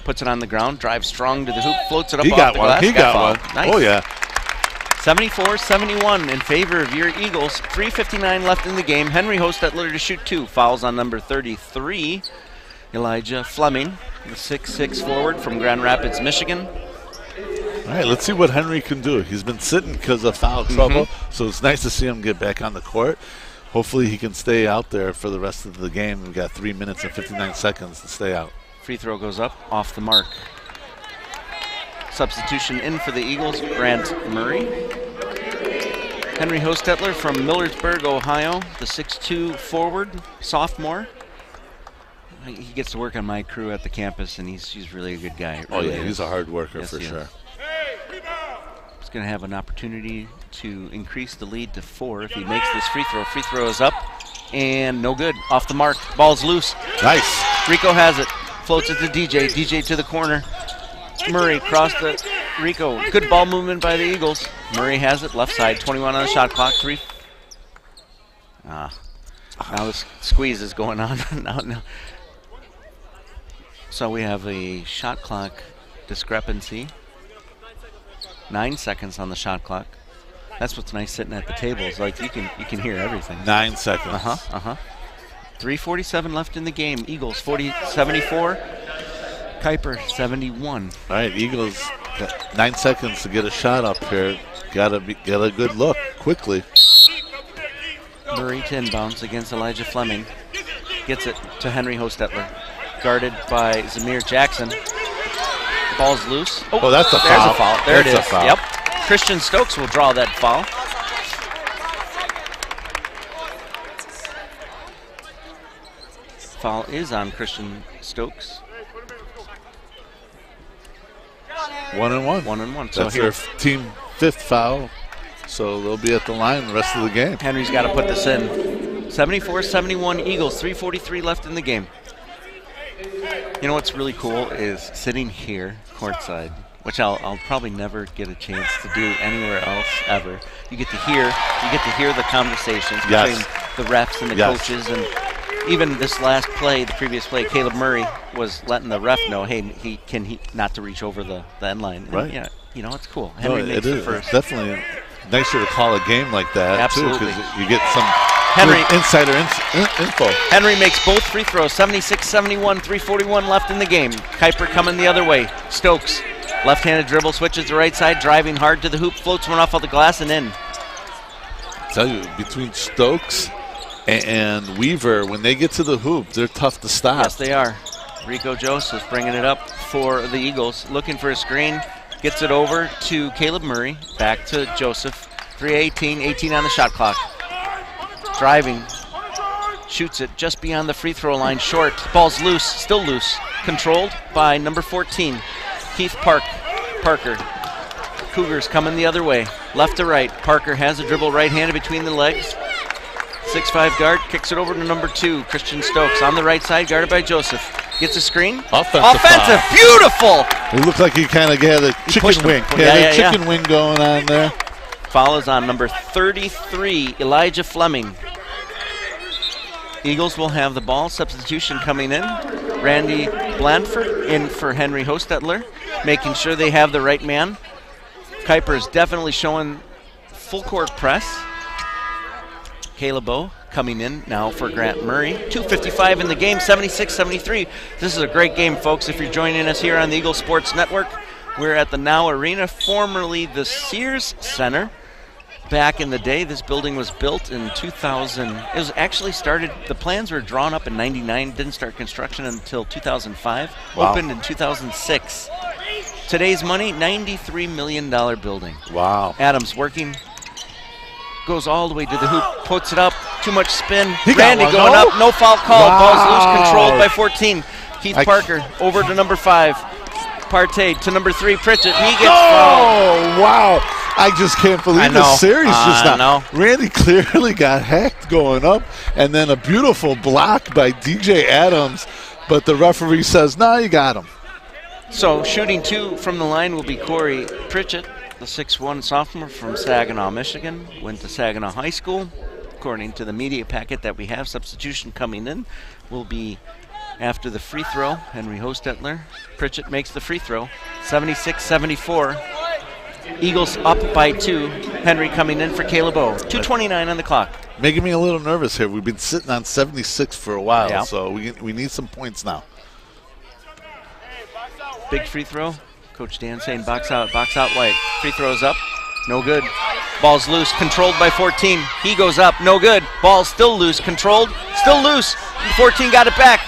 puts it on the ground, drives strong to the hoop, floats it up He off got the one. glass. He got one. Nice. Oh, yeah. 74-71 in favor of your Eagles. 3:59 left in the game. Henry Hostetler to shoot 2. Fouls on number 33. Elijah Fleming, the 6'6 forward from Grand Rapids, Michigan. All right, let's see what Henry can do. He's been sitting because of foul trouble, so it's nice to see him get back on the court. Hopefully he can stay out there for the rest of the game. We've got 3 minutes and 59 seconds to stay out. Free throw goes up, off the mark. Substitution in for the Eagles, Grant Murray. Henry Hostetler from Millersburg, Ohio, the 6'2 forward, sophomore. He gets to work on my crew at the campus, and he's really a good guy. Oh, Really yeah, he's a hard worker for sure. He's going to have an opportunity to increase the lead to 4 if he makes this free throw. Free throw is up, and no good. Off the mark. Ball's loose. Nice. Rico has it. Floats it to DJ. DJ to the corner. Murray across the Rico. Good ball movement by the Eagles. Murray has it. Left side. 21 on the shot clock. 3. Now the squeeze is going on. now. So we have a shot clock discrepancy. 9 seconds on the shot clock. That's what's nice sitting at the table. Is like you can hear everything. 9 seconds. 3:47 left in the game. Eagles 74. Kuyper 71. All right, Eagles got 9 seconds to get a shot up here. Get a good look quickly. Murray to inbounds against Elijah Fleming. Gets it to Henry Hostetler. Guarded by Zamir Jackson. Ball's loose. Oh, that's a foul. There's a foul. There That's it is. a foul. Yep. Christian Stokes will draw that foul. Foul is on Christian Stokes. 1-1. 1-1. So That's here, their team 5th foul, so they'll be at the line the rest of the game. Henry's got to put this in. 74-71 Eagles. 3:43 left in the game. You know what's really cool is sitting here courtside, which I'll probably never get a chance to do anywhere else ever. You get to hear the conversations between the refs and the coaches, and even this last play, the previous play, Caleb Murray was letting the ref know, hey, he not to reach over the end line. And right. Yeah, you know, it's cool. No, Henry makes it the is. first. It's definitely nicer to call a game like that. Absolutely. Because you get some Henry- good insider info. Henry makes both free throws, 76-71, 3:41 left in the game. Kuyper coming the other way. Stokes, left-handed dribble, switches to right side, driving hard to the hoop, floats one off of the glass and in. I tell you, between Stokes and Weaver, when they get to the hoop, they're tough to stop. Yes, they are. Rico Joseph bringing it up for the Eagles, looking for a screen, gets it over to Caleb Murray, back to Joseph. 3:18, 18 on the shot clock. Driving, shoots it just beyond the free throw line, short. Ball's loose, still loose. Controlled by number 14, Keith Parker. Cougars coming the other way, left to right. Parker has a dribble right-handed between the legs. 6'5" guard, kicks it over to number 2, Christian Stokes. On the right side, guarded by Joseph. Gets a screen. Offensive foul. Beautiful! It looked like he kind of had a chicken wing. Chicken wing going on there. Foul is on number 33, Elijah Fleming. Eagles will have the ball. Substitution coming in. Randy Blandford in for Henry Hostetler, making sure they have the right man. Kuyper is definitely showing full court press. Caleb O coming in now for Grant Murray. 2:55 in the game, 76-73. This is a great game, folks. If you're joining us here on the Eagle Sports Network, we're at the Now Arena, formerly the Sears Center. Back in the day, this building was built in 2000. It was actually started, the plans were drawn up in 99, didn't start construction until 2005, opened in 2006. Today's money, $93 million building. Wow. Adams working, goes all the way to the hoop, puts it up, too much spin. He got Randy one, going no? up, no foul call, ball's Wow. loose, controlled by 14. Keith Parker over to number 5. Partey to number 3, Pritchett, and he gets fouled. Oh, wow. I just can't believe the series just now. Randy clearly got hacked going up, and then a beautiful block by DJ Adams, but the referee says, no, you got him. So shooting 2 from the line will be Corey Pritchett, the 6'1" sophomore from Saginaw, Michigan. Went to Saginaw High School. According to the media packet that we have, substitution coming in will be after the free throw. Henry Hostetler. Pritchett makes the free throw. 76-74. Eagles up by 2. Henry coming in for Caleb O. 2:29 on the clock. Making me a little nervous here. We've been sitting on 76 for a while, so we need some points now. Big free throw Coach Dan saying box out, White. Free throws up, no good. Ball's loose, controlled by 14. He goes up, no good. Ball's still loose, controlled, still loose. 14 got it back.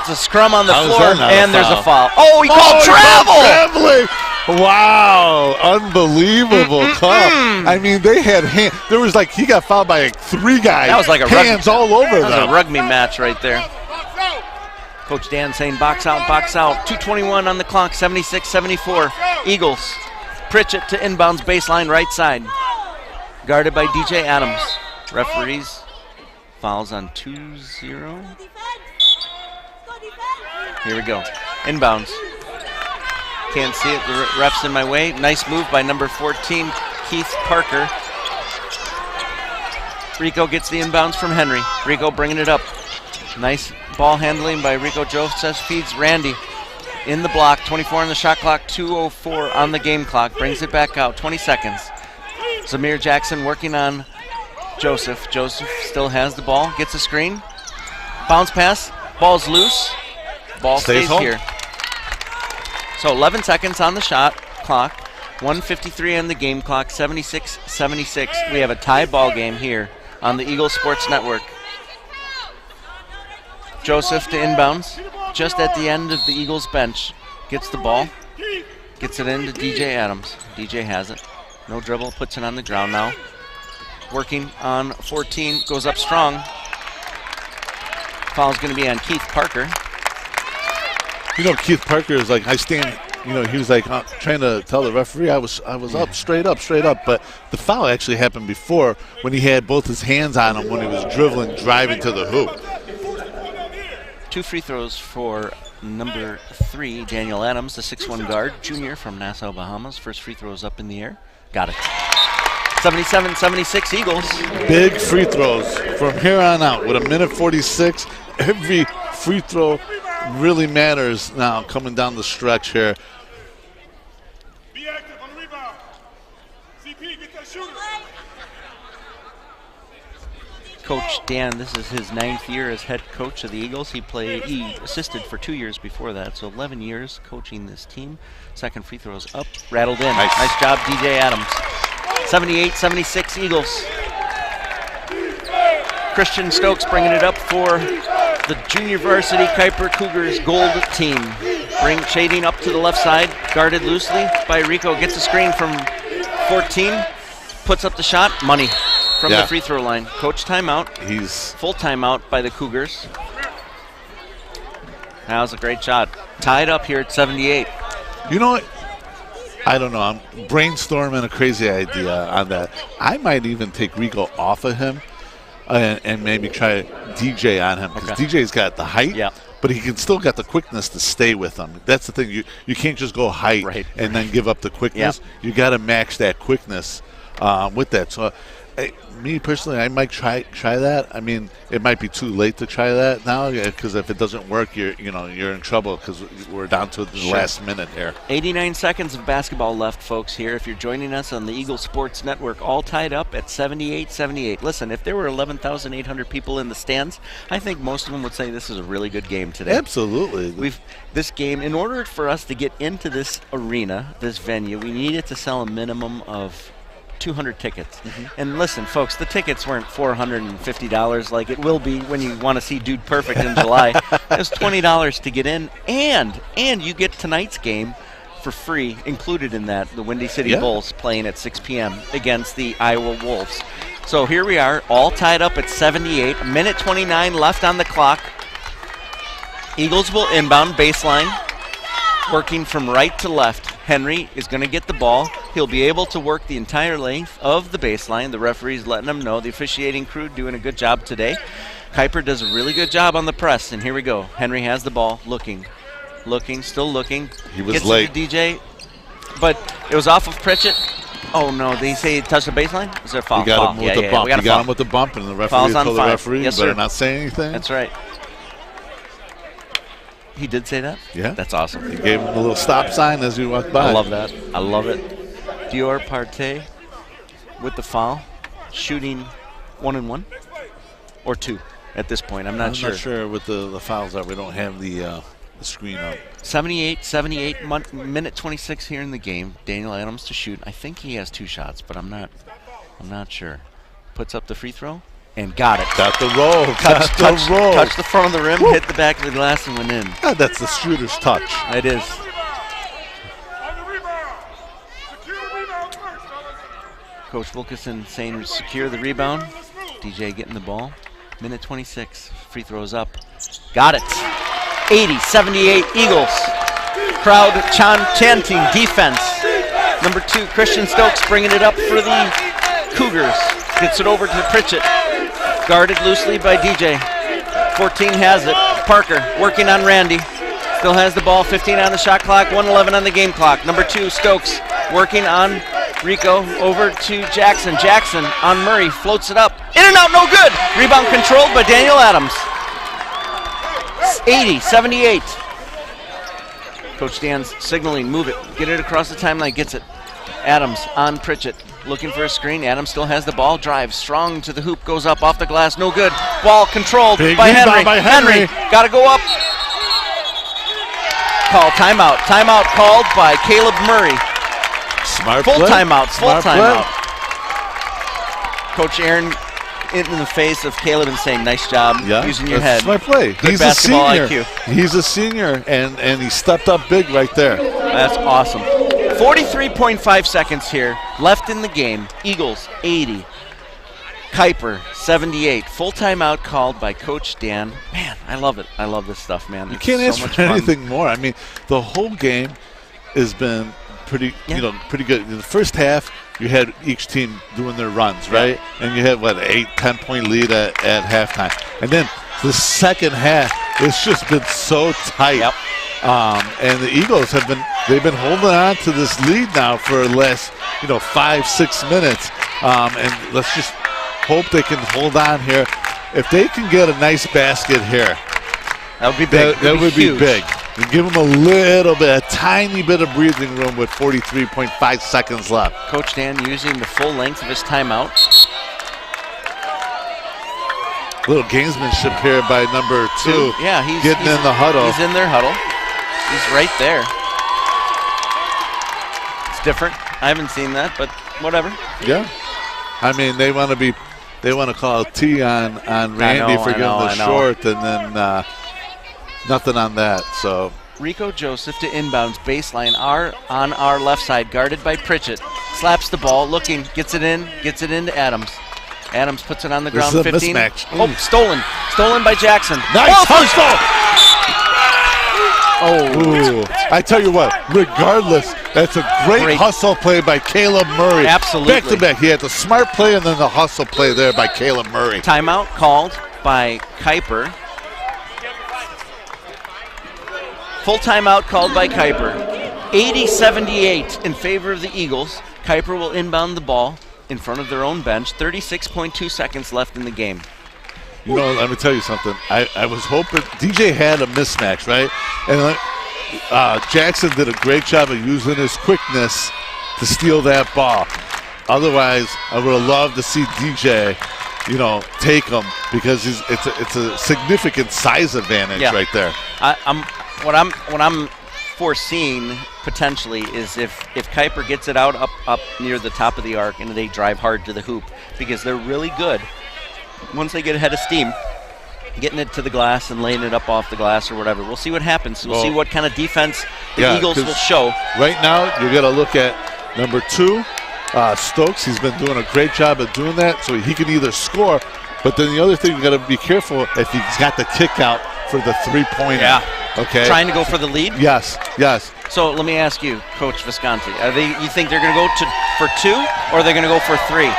It's a scrum on the floor, and there's a foul. Oh, he called travel! Traveling! Wow, unbelievable call. I mean, they had there was like, he got fouled by like 3 guys. That was like a hands all over them. That was a rugby match right there. Coach Dan saying box out, 2:21 on the clock, 76-74. Eagles. Pritchett to inbounds baseline right side. Guarded by DJ Adams. Referees fouls on 2-0. Here we go. Inbounds. Can't see it. The ref's in my way. Nice move by number 14, Keith Parker. Rico gets the inbounds from Henry. Rico bringing it up. Nice ball handling by Rico Joseph. Feeds Randy in the block. 24 on the shot clock. 2:04 on the game clock. Brings it back out. 20 seconds. Zamir Jackson working on Joseph. Joseph still has the ball. Gets a screen. Bounce pass. Ball's loose. Ball stays here. So 11 seconds on the shot clock, 1:53 on the game clock, 76-76. We have a tie ball game here on the Eagles Sports Network. Joseph to inbounds, just at the end of the Eagles bench. Gets the ball, gets it into DJ Adams. DJ has it. No dribble, puts it on the ground now. Working on 14, goes up strong. Foul's going to be on Keith Parker. You know, Keith Parker is like, he was like trying to tell the referee I was up, straight up. But the foul actually happened before when he had both his hands on him when he was driving to the hoop. 2 free throws for number 3, Daniel Adams, the 6'1 guard, junior from Nassau, Bahamas. First free throws up in the air. Got it. 77-76 Eagles. Big free throws from here on out. With 1:46, every free throw really matters now coming down the stretch here. Be active on the rebound. CP, get that shooter. Coach Dan, this is his 9th year as head coach of the Eagles. He assisted for 2 years before that, so 11 years coaching this team. Second free throw is up, rattled in. Nice job, DJ Adams. 78-76 Eagles. Christian Stokes bringing it up for the junior varsity Kuyper Cougars gold team. Shading up to the left side, guarded loosely by Rico. Gets a screen from 14, puts up the shot, money from the free throw line. Coach timeout. Full timeout by the Cougars. That was a great shot. Tied up here at 78. You know what? I don't know. I'm brainstorming a crazy idea on that. I might even take Rico off of him and maybe try DJ on him, because DJ's got the height, but he can still got the quickness to stay with him. That's the thing. You can't just go height and then give up the quickness. You got to match that quickness with that. So, me personally, I might try that. I mean, it might be too late to try that now, because if it doesn't work, you're in trouble, because we're down to the last minute here. 89 seconds of basketball left, folks, here. If you're joining us on the Eagles Sports Network, all tied up at 78-78. Listen, if there were 11,800 people in the stands, I think most of them would say this is a really good game today. Absolutely. This game, in order for us to get into this arena, this venue, we needed to sell a minimum of 200 tickets. And listen, folks, the tickets weren't $450 like it will be when you want to see Dude Perfect in July. It was $20 to get in, and you get tonight's game for free included in that. The Windy City Bulls playing at 6 p.m. against the Iowa Wolves. So here we are, all tied up at 78. A minute 29 left on the clock. Eagles will inbound baseline, working from right to left. Henry is going to get the ball. He'll be able to work the entire length of the baseline. The referee's letting him know. The officiating crew doing a good job today. Kuyper does a really good job on the press, and here we go. Henry has the ball, looking, still looking. He was Gets late. It to DJ, but it was off of Pritchett. Oh, no, did he say he touched the baseline? Is there a foul? He got him with the bump. He got him with the bump, and the referee told the referee, you better not say anything. That's right. He did say that? Yeah. That's awesome. He gave him a little stop sign as we walked by. I love that. I love it. Dior Partey with the foul, shooting 1-and-1 or 2 at this point. I'm not sure. I'm not sure with the fouls that we don't have the the screen up. 78, minute 26 here in the game. Daniel Adams to shoot. I think he has 2 shots, but I'm not sure. Puts up the free throw and got it. Got the roll. Touched the front of the rim, hit the back of the glass, and went in. Ah, that's the shooter's touch. It is. On the rebound. Secure the rebound first, fellas. Coach Wilkerson saying secure the rebound. DJ getting the ball. Minute 26. Free throws up. Got it. 80-78 Eagles. Crowd chanting defense. Number 2, Christian Stokes bringing it up for the Cougars. Gets it over to Pritchett. Guarded loosely by DJ. 14 has it. Parker working on Randy. Still has the ball. 15 on the shot clock. 1:11 on the game clock. Number 2, Stokes working on Rico. Over to Jackson. Jackson on Murray. Floats it up. In and out. No good. Rebound controlled by Daniel Adams. 80-78. Coach Dan's signaling. Move it. Get it across the timeline. Gets it. Adams on Pritchett. Looking for a screen. Adams still has the ball. Drives strong to the hoop. Goes up off the glass. No good. Ball controlled by Henry. Henry got to go up. Call timeout. Timeout called by Caleb Murray. Smart Full play. timeout. Full Smart timeout. play. Coach Aaron in the face of Caleb and saying, "Nice job using your head." Smart play. Good He's a basketball senior. IQ. He's a senior, and he stepped up big right there. That's awesome. 43.5 seconds here left in the game. Eagles 80. Kuyper 78. Full timeout called by Coach Dan. Man, I love it. I love this stuff, man. You It's can't so ask much for fun. anything more. I mean, the whole game has been pretty, pretty good. In the first half, you had each team doing their runs, right? And you had, 8-10 point lead at halftime. And then the second half, it's just been so tight. Yep. And the Eagles they've been holding on to this lead now for the last, 5-6 minutes. And let's just hope they can hold on here. If they can get a nice basket here, That would be big. that would be huge. big. And give them a little bit, a tiny bit of breathing room with 43.5 seconds left. Coach Dan using the full length of his timeout. Little gamesmanship here by number 2. Yeah, he's getting in the huddle. He's in their huddle. He's right there. It's different. I haven't seen that, but whatever. Yeah. I mean, they want to call a T on Randy for getting the short, and then nothing on that. So Rico Joseph to inbounds baseline on our left side, guarded by Pritchett. Slaps the ball, looking, gets it into Adams. Adams puts it on the ground. This is a 15. mismatch. Oh, stolen by Jackson. nice hustle. Oh, Ooh. I tell you what, regardless, that's a great hustle play by Caleb Murray. Absolutely. Back to back. He had the smart play and then the hustle play there by Caleb Murray. timeout called by Kuyper. Full timeout called by Kuyper. 80-78 in favor of the Eagles. Kuyper will inbound the ball in front of their own bench. 36.2 seconds left in the game. Let me tell you something. I was hoping DJ had a mismatch, right? And Jackson did a great job of using his quickness to steal that ball. Otherwise, I would have loved to see DJ, take him because it's a significant size advantage right there. What I'm foreseeing potentially is if Kuyper gets it out up near the top of the arc and they drive hard to the hoop, because they're really good once they get ahead of steam, getting it to the glass and laying it up off the glass or whatever. We'll see what happens. We'll see what kind of defense the Eagles will show. Right now, you're going to look at number 2, Stokes. He's been doing a great job of doing that, so he can either score, but then the other thing you got to be careful if he's got the kick out for the three-pointer. Yeah. Okay. Trying to go for the lead? Yes. So let me ask you, Coach Visconti, you think they're going to go for 2 or are they going to go for 3?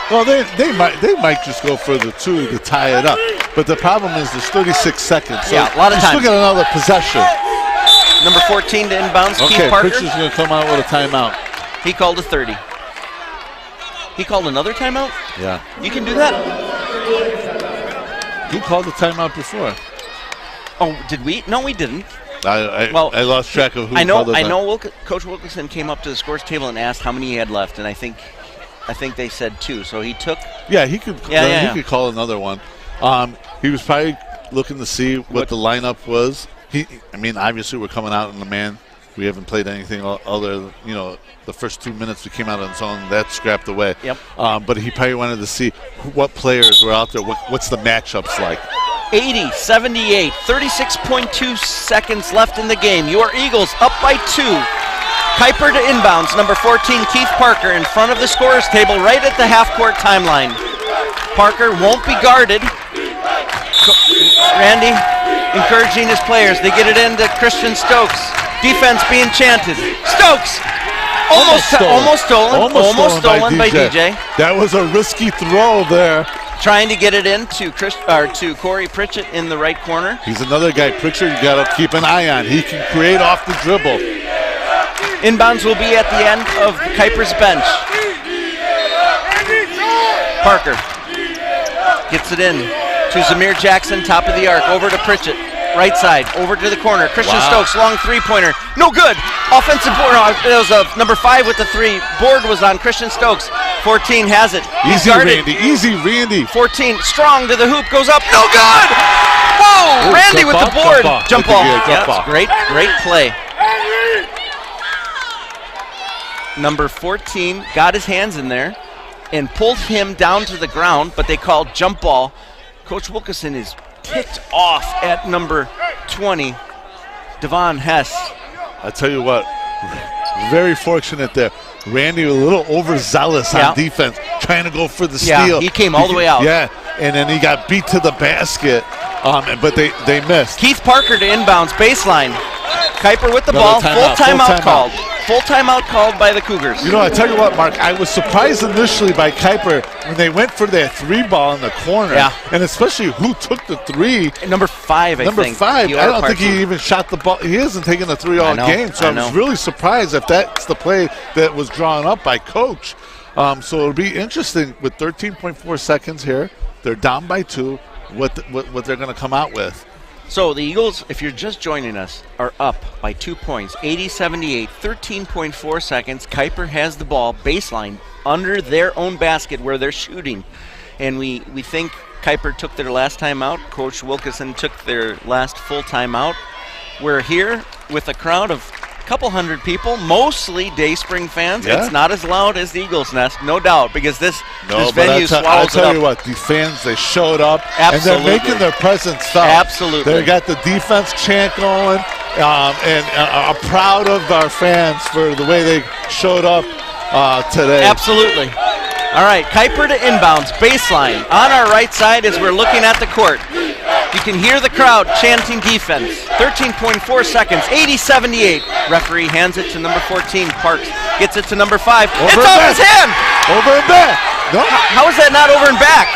Well, they might just go for the 2 to tie it up. But the problem is there's 36 seconds. So yeah, a lot of time. You still got another possession. Number 14 to inbounds, okay, Keith Parker. Pritchard's going to come out with a timeout. He called a 30. He called another timeout? Yeah. You can do that? He called the timeout before. Oh, did we? No, we didn't. I lost track of who called it. I know Coach Wilkinson came up to the scores table and asked how many he had left, and I think they said 2. So he took. Yeah, he could. He could call another one. He was probably looking to see what the lineup was Obviously we're coming out in the man. We haven't played anything other, the first 2 minutes we came out on zone, that's scrapped away. Yep. But he probably wanted to see what players were out there, what's the matchups like. 80-78, 36.2 seconds left in the game. Your Eagles up by 2. Kuyper to inbounds, number 14, Keith Parker, in front of the scorer's table right at the half-court timeline. Parker won't be guarded. Randy encouraging his players. They get it into Christian Stokes. Defense being chanted. Stokes! Almost stolen by DJ. That was a risky throw there. Trying to get it in to Corey Pritchett in the right corner. He's another guy, Pritchett, you got to keep an eye on. He can create off the dribble. Inbounds will be at the end of Kuyper's bench. Parker gets it in to Zamir Jackson, top of the arc, over to Pritchett. Right side, over to the corner. Christian Stokes, long three-pointer. No good. Offensive board. It was number 5 with the 3. Board was on Christian Stokes. 14 has it. He's guarded. Easy Randy. 14, strong to the hoop, goes up. No good. Whoa, Randy with the board. Jump ball. Yeah, great play. Number 14 got his hands in there and pulled him down to the ground, but they called jump ball. Coach Wilkeson is ticked off at number 20, Devon Hess. I tell you what, very fortunate there. Randy a little overzealous on defense, trying to go for the steal. Yeah, he came all the way out. Yeah, and then he got beat to the basket, but they missed. Keith Parker to inbounds, baseline. Kuyper with the ball, full timeout called. Full timeout called by the Cougars. I tell you what, Mark, I was surprised initially by Kuyper when they went for that 3 ball in the corner. Yeah. And especially who took the 3. Number 5, I think. Number 5. I don't think he even shot the ball. He hasn't taken the 3 all game. So I was really surprised if that's the play that was drawn up by Coach. So it'll be interesting with 13.4 seconds here. They're down by 2. What they're going to come out with. So the Eagles, if you're just joining us, are up by 2 points, 80-78, 13.4 seconds. Kuyper has the ball baseline under their own basket where they're shooting. And we think Kuyper took their last time out. Coach Wilkeson took their last full time out. We're here with a crowd of a couple hundred people, mostly Dayspring fans. Yeah. It's not as loud as the Eagles' Nest, no doubt, because this venue swallows it up. I'll tell you what, the fans, they showed up. Absolutely. And they're making their presence felt. Absolutely. They got the defense chant going, and are proud of our fans for the way they showed up today. Absolutely. All right, Kuyper to inbounds, baseline. On our right side as we're looking at the court. You can hear the crowd chanting defense. 13.4 seconds, 80-78. Referee hands it to number 14, Parks. Gets it to number 5. It's off his hand! Over and back. No. How is that not over and back?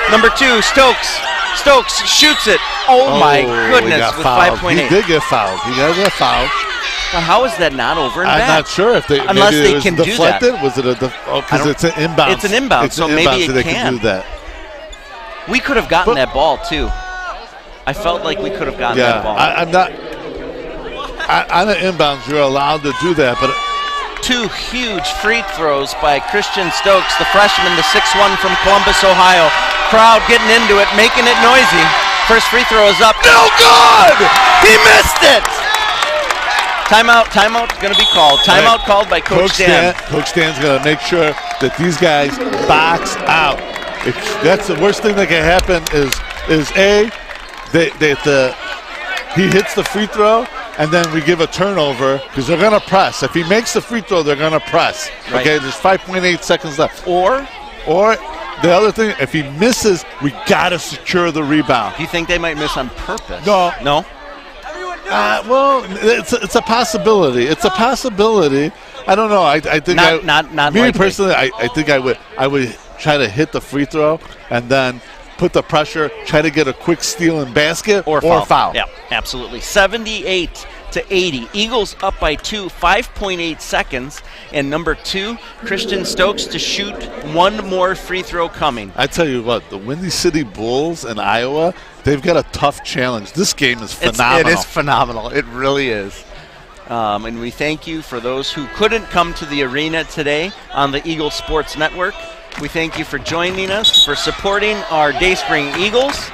Number 2, Stokes. Stokes shoots it. Oh my goodness, with 5.8. He did get fouled. He got a foul. Well, how is that not over and back? I'm not sure if unless they can deflected. Do that. Was it because it's an inbound? It's an inbound, so maybe it can do that. We could have gotten that ball too. I felt like we could have gotten that ball. I'm not. On the inbounds, you're allowed to do that, but 2 huge free throws by Christian Stokes, the freshman, the 6'1" from Columbus, Ohio. Crowd getting into it, making it noisy. First free throw is up. No good! He missed it! Timeout going to be called. Timeout called by Coach Dan. Coach Dan's going to make sure that these guys box out. That's the worst thing that can happen is he hits the free throw, and then we give a turnover because they're going to press. If he makes the free throw, they're going to press. Right. Okay, there's 5.8 seconds left. Or the other thing, if he misses, we got to secure the rebound. Do you think they might miss on purpose? No. Well, it's a possibility. It's a possibility. I don't know. I think not me likely. Personally, I think I would try to hit the free throw and then put the pressure, try to get a quick steal and basket or foul. Yeah, absolutely. 78-80. Eagles up by 2, 5.8 seconds. And number 2, Christian Stokes to shoot 1 more free throw coming. I tell you what, the Windy City Bulls in Iowa, they've got a tough challenge. This game is phenomenal. It is phenomenal. It really is. And we thank you for those who couldn't come to the arena today on the Eagle Sports Network. We thank you for joining us, for supporting our Dayspring Eagles.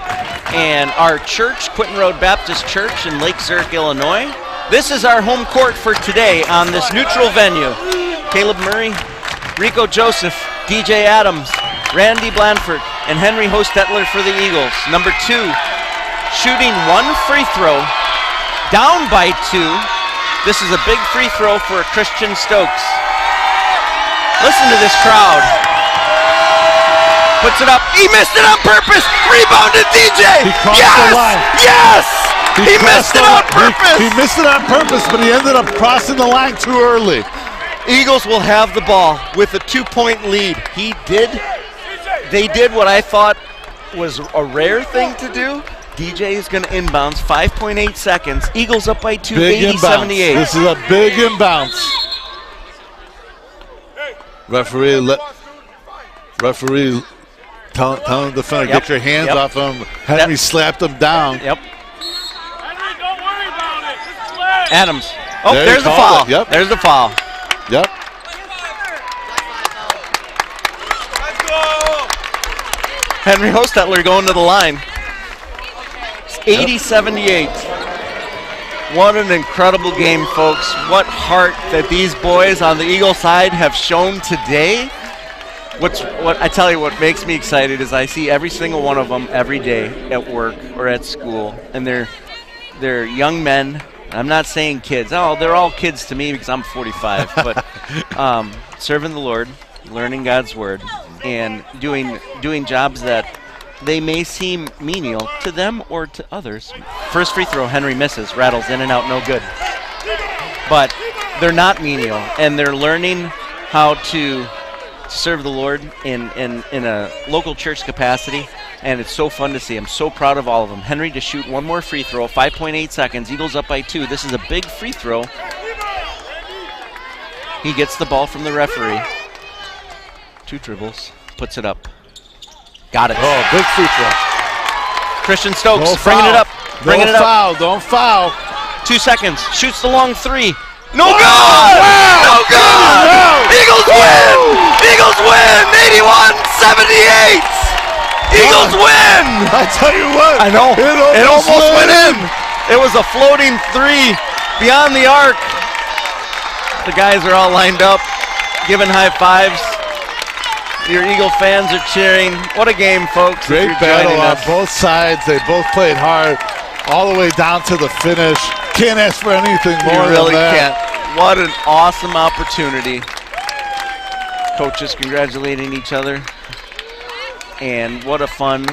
and our church, Quinton Road Baptist Church in Lake Zurich, Illinois. This is our home court for today on this neutral venue. Caleb Murray, Rico Joseph, DJ Adams, Randy Blanford, and Henry Hostetler for the Eagles. Number 2, shooting 1 free throw, down by 2. This is a big free throw for Christian Stokes. Listen to this crowd. Puts it up. He missed it on purpose. Rebounded DJ. He crossed yes! the line. Yes! He missed it on purpose. He missed it on purpose, but he ended up crossing the line too early. Eagles will have the ball with a 2-point lead. They did what I thought was a rare thing to do. DJ is going to inbounds, 5.8 seconds. Eagles up by 2, Big 80-78. This is a big inbounds. Referee telling the defender, Yep. get your hands Yep. off him. Henry slapped him down. Yep. Henry, don't worry about it. Just play. Adams. Oh, There he there's the called foul. it. Yep. There's the foul. Yep. Let's go. Henry Hostetler going to the line. It's 80-78. What an incredible game, folks. What heart that these boys on the Eagle side have shown today. What I tell you, what makes me excited is I see every single one of them every day at work or at school, and they're young men. I'm not saying kids. Oh, they're all kids to me because I'm 45. But serving the Lord, learning God's word, and doing jobs that they may seem menial to them or to others. First free throw, Henry misses, rattles in and out, no good. But they're not menial, and they're learning how to serve the Lord in a local church capacity, and it's so fun to see. I'm so proud of all of them. Henry to shoot 1 more free throw, 5.8 seconds. Eagles up by 2. This is a big free throw. He gets the ball from the referee. 2 dribbles, puts it up. Got it. Oh, big free throw. Christian Stokes No bringing foul. it up. Bringing Don't it up. foul. Don't foul. 2 seconds. Shoots the long 3. No Oh, good! wow! No good! No! Eagles win! Eagles win! 81-78! Eagles win! I tell you what. I know. It almost went in. in. It was a floating 3 beyond the arc. The guys are all lined up, giving high fives. Your Eagle fans are cheering. What a game, folks. if Great you're battle joining on us. both sides. They both played hard all the way down to the finish. Can't ask for anything more You really than that. can't. What an awesome opportunity. Coaches congratulating each other. And what a fun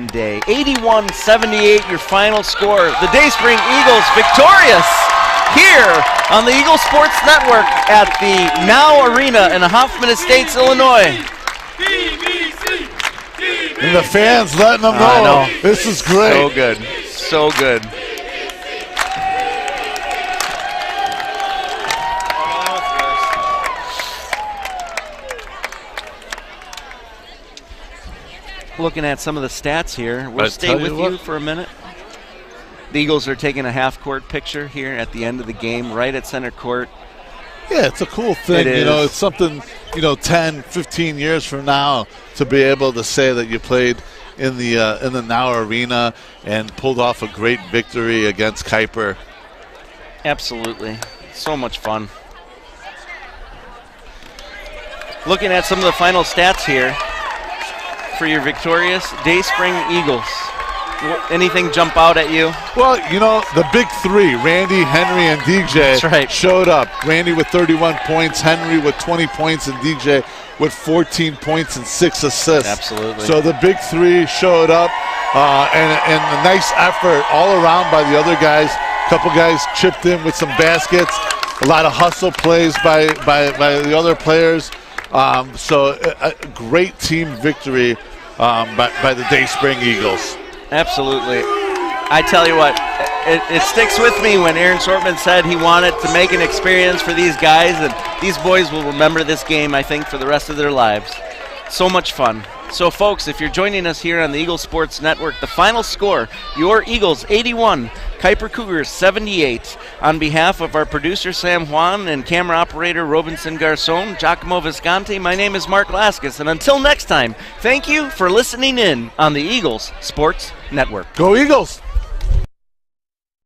day. 81-78, your final score. The Dayspring Eagles victorious here on the Eagle Sports Network at the Now Arena in Hoffman Estates, Illinois. DBC. And the fans letting them know, I know. this is great. So good. So good. Looking at some of the stats here, we'll I stay tell with you you what. for a minute. The Eagles are taking a half-court picture here at the end of the game, right at center court. Yeah, it's a cool thing. It You know, is. it's something, 10, 15 years from now to be able to say that you played in the Now Arena and pulled off a great victory against Kuyper. Absolutely. So much fun. Looking at some of the final stats here for your victorious Dayspring Eagles. Anything jump out at you? Well, the big 3, Randy, Henry, and DJ, That's right. showed up. Randy with 31 points, Henry with 20 points, and DJ with 14 points and 6 assists. Absolutely. So the big 3 showed up, and a nice effort all around by the other guys. A couple guys chipped in with some baskets. A lot of hustle plays by the other players. So a great team victory by the Dayspring Eagles. Absolutely. I tell you what, it sticks with me when Aaron Sortman said he wanted to make an experience for these guys, and these boys will remember this game, I think, for the rest of their lives. So much fun. So, folks, if you're joining us here on the Eagles Sports Network, the final score, your Eagles 81, Kuyper Cougars 78. On behalf of our producer, Sam Juan, and camera operator, Robinson Garcon, Giacomo Visconti, my name is Mark Laskus. And until next time, thank you for listening in on the Eagles Sports Network. Go Eagles!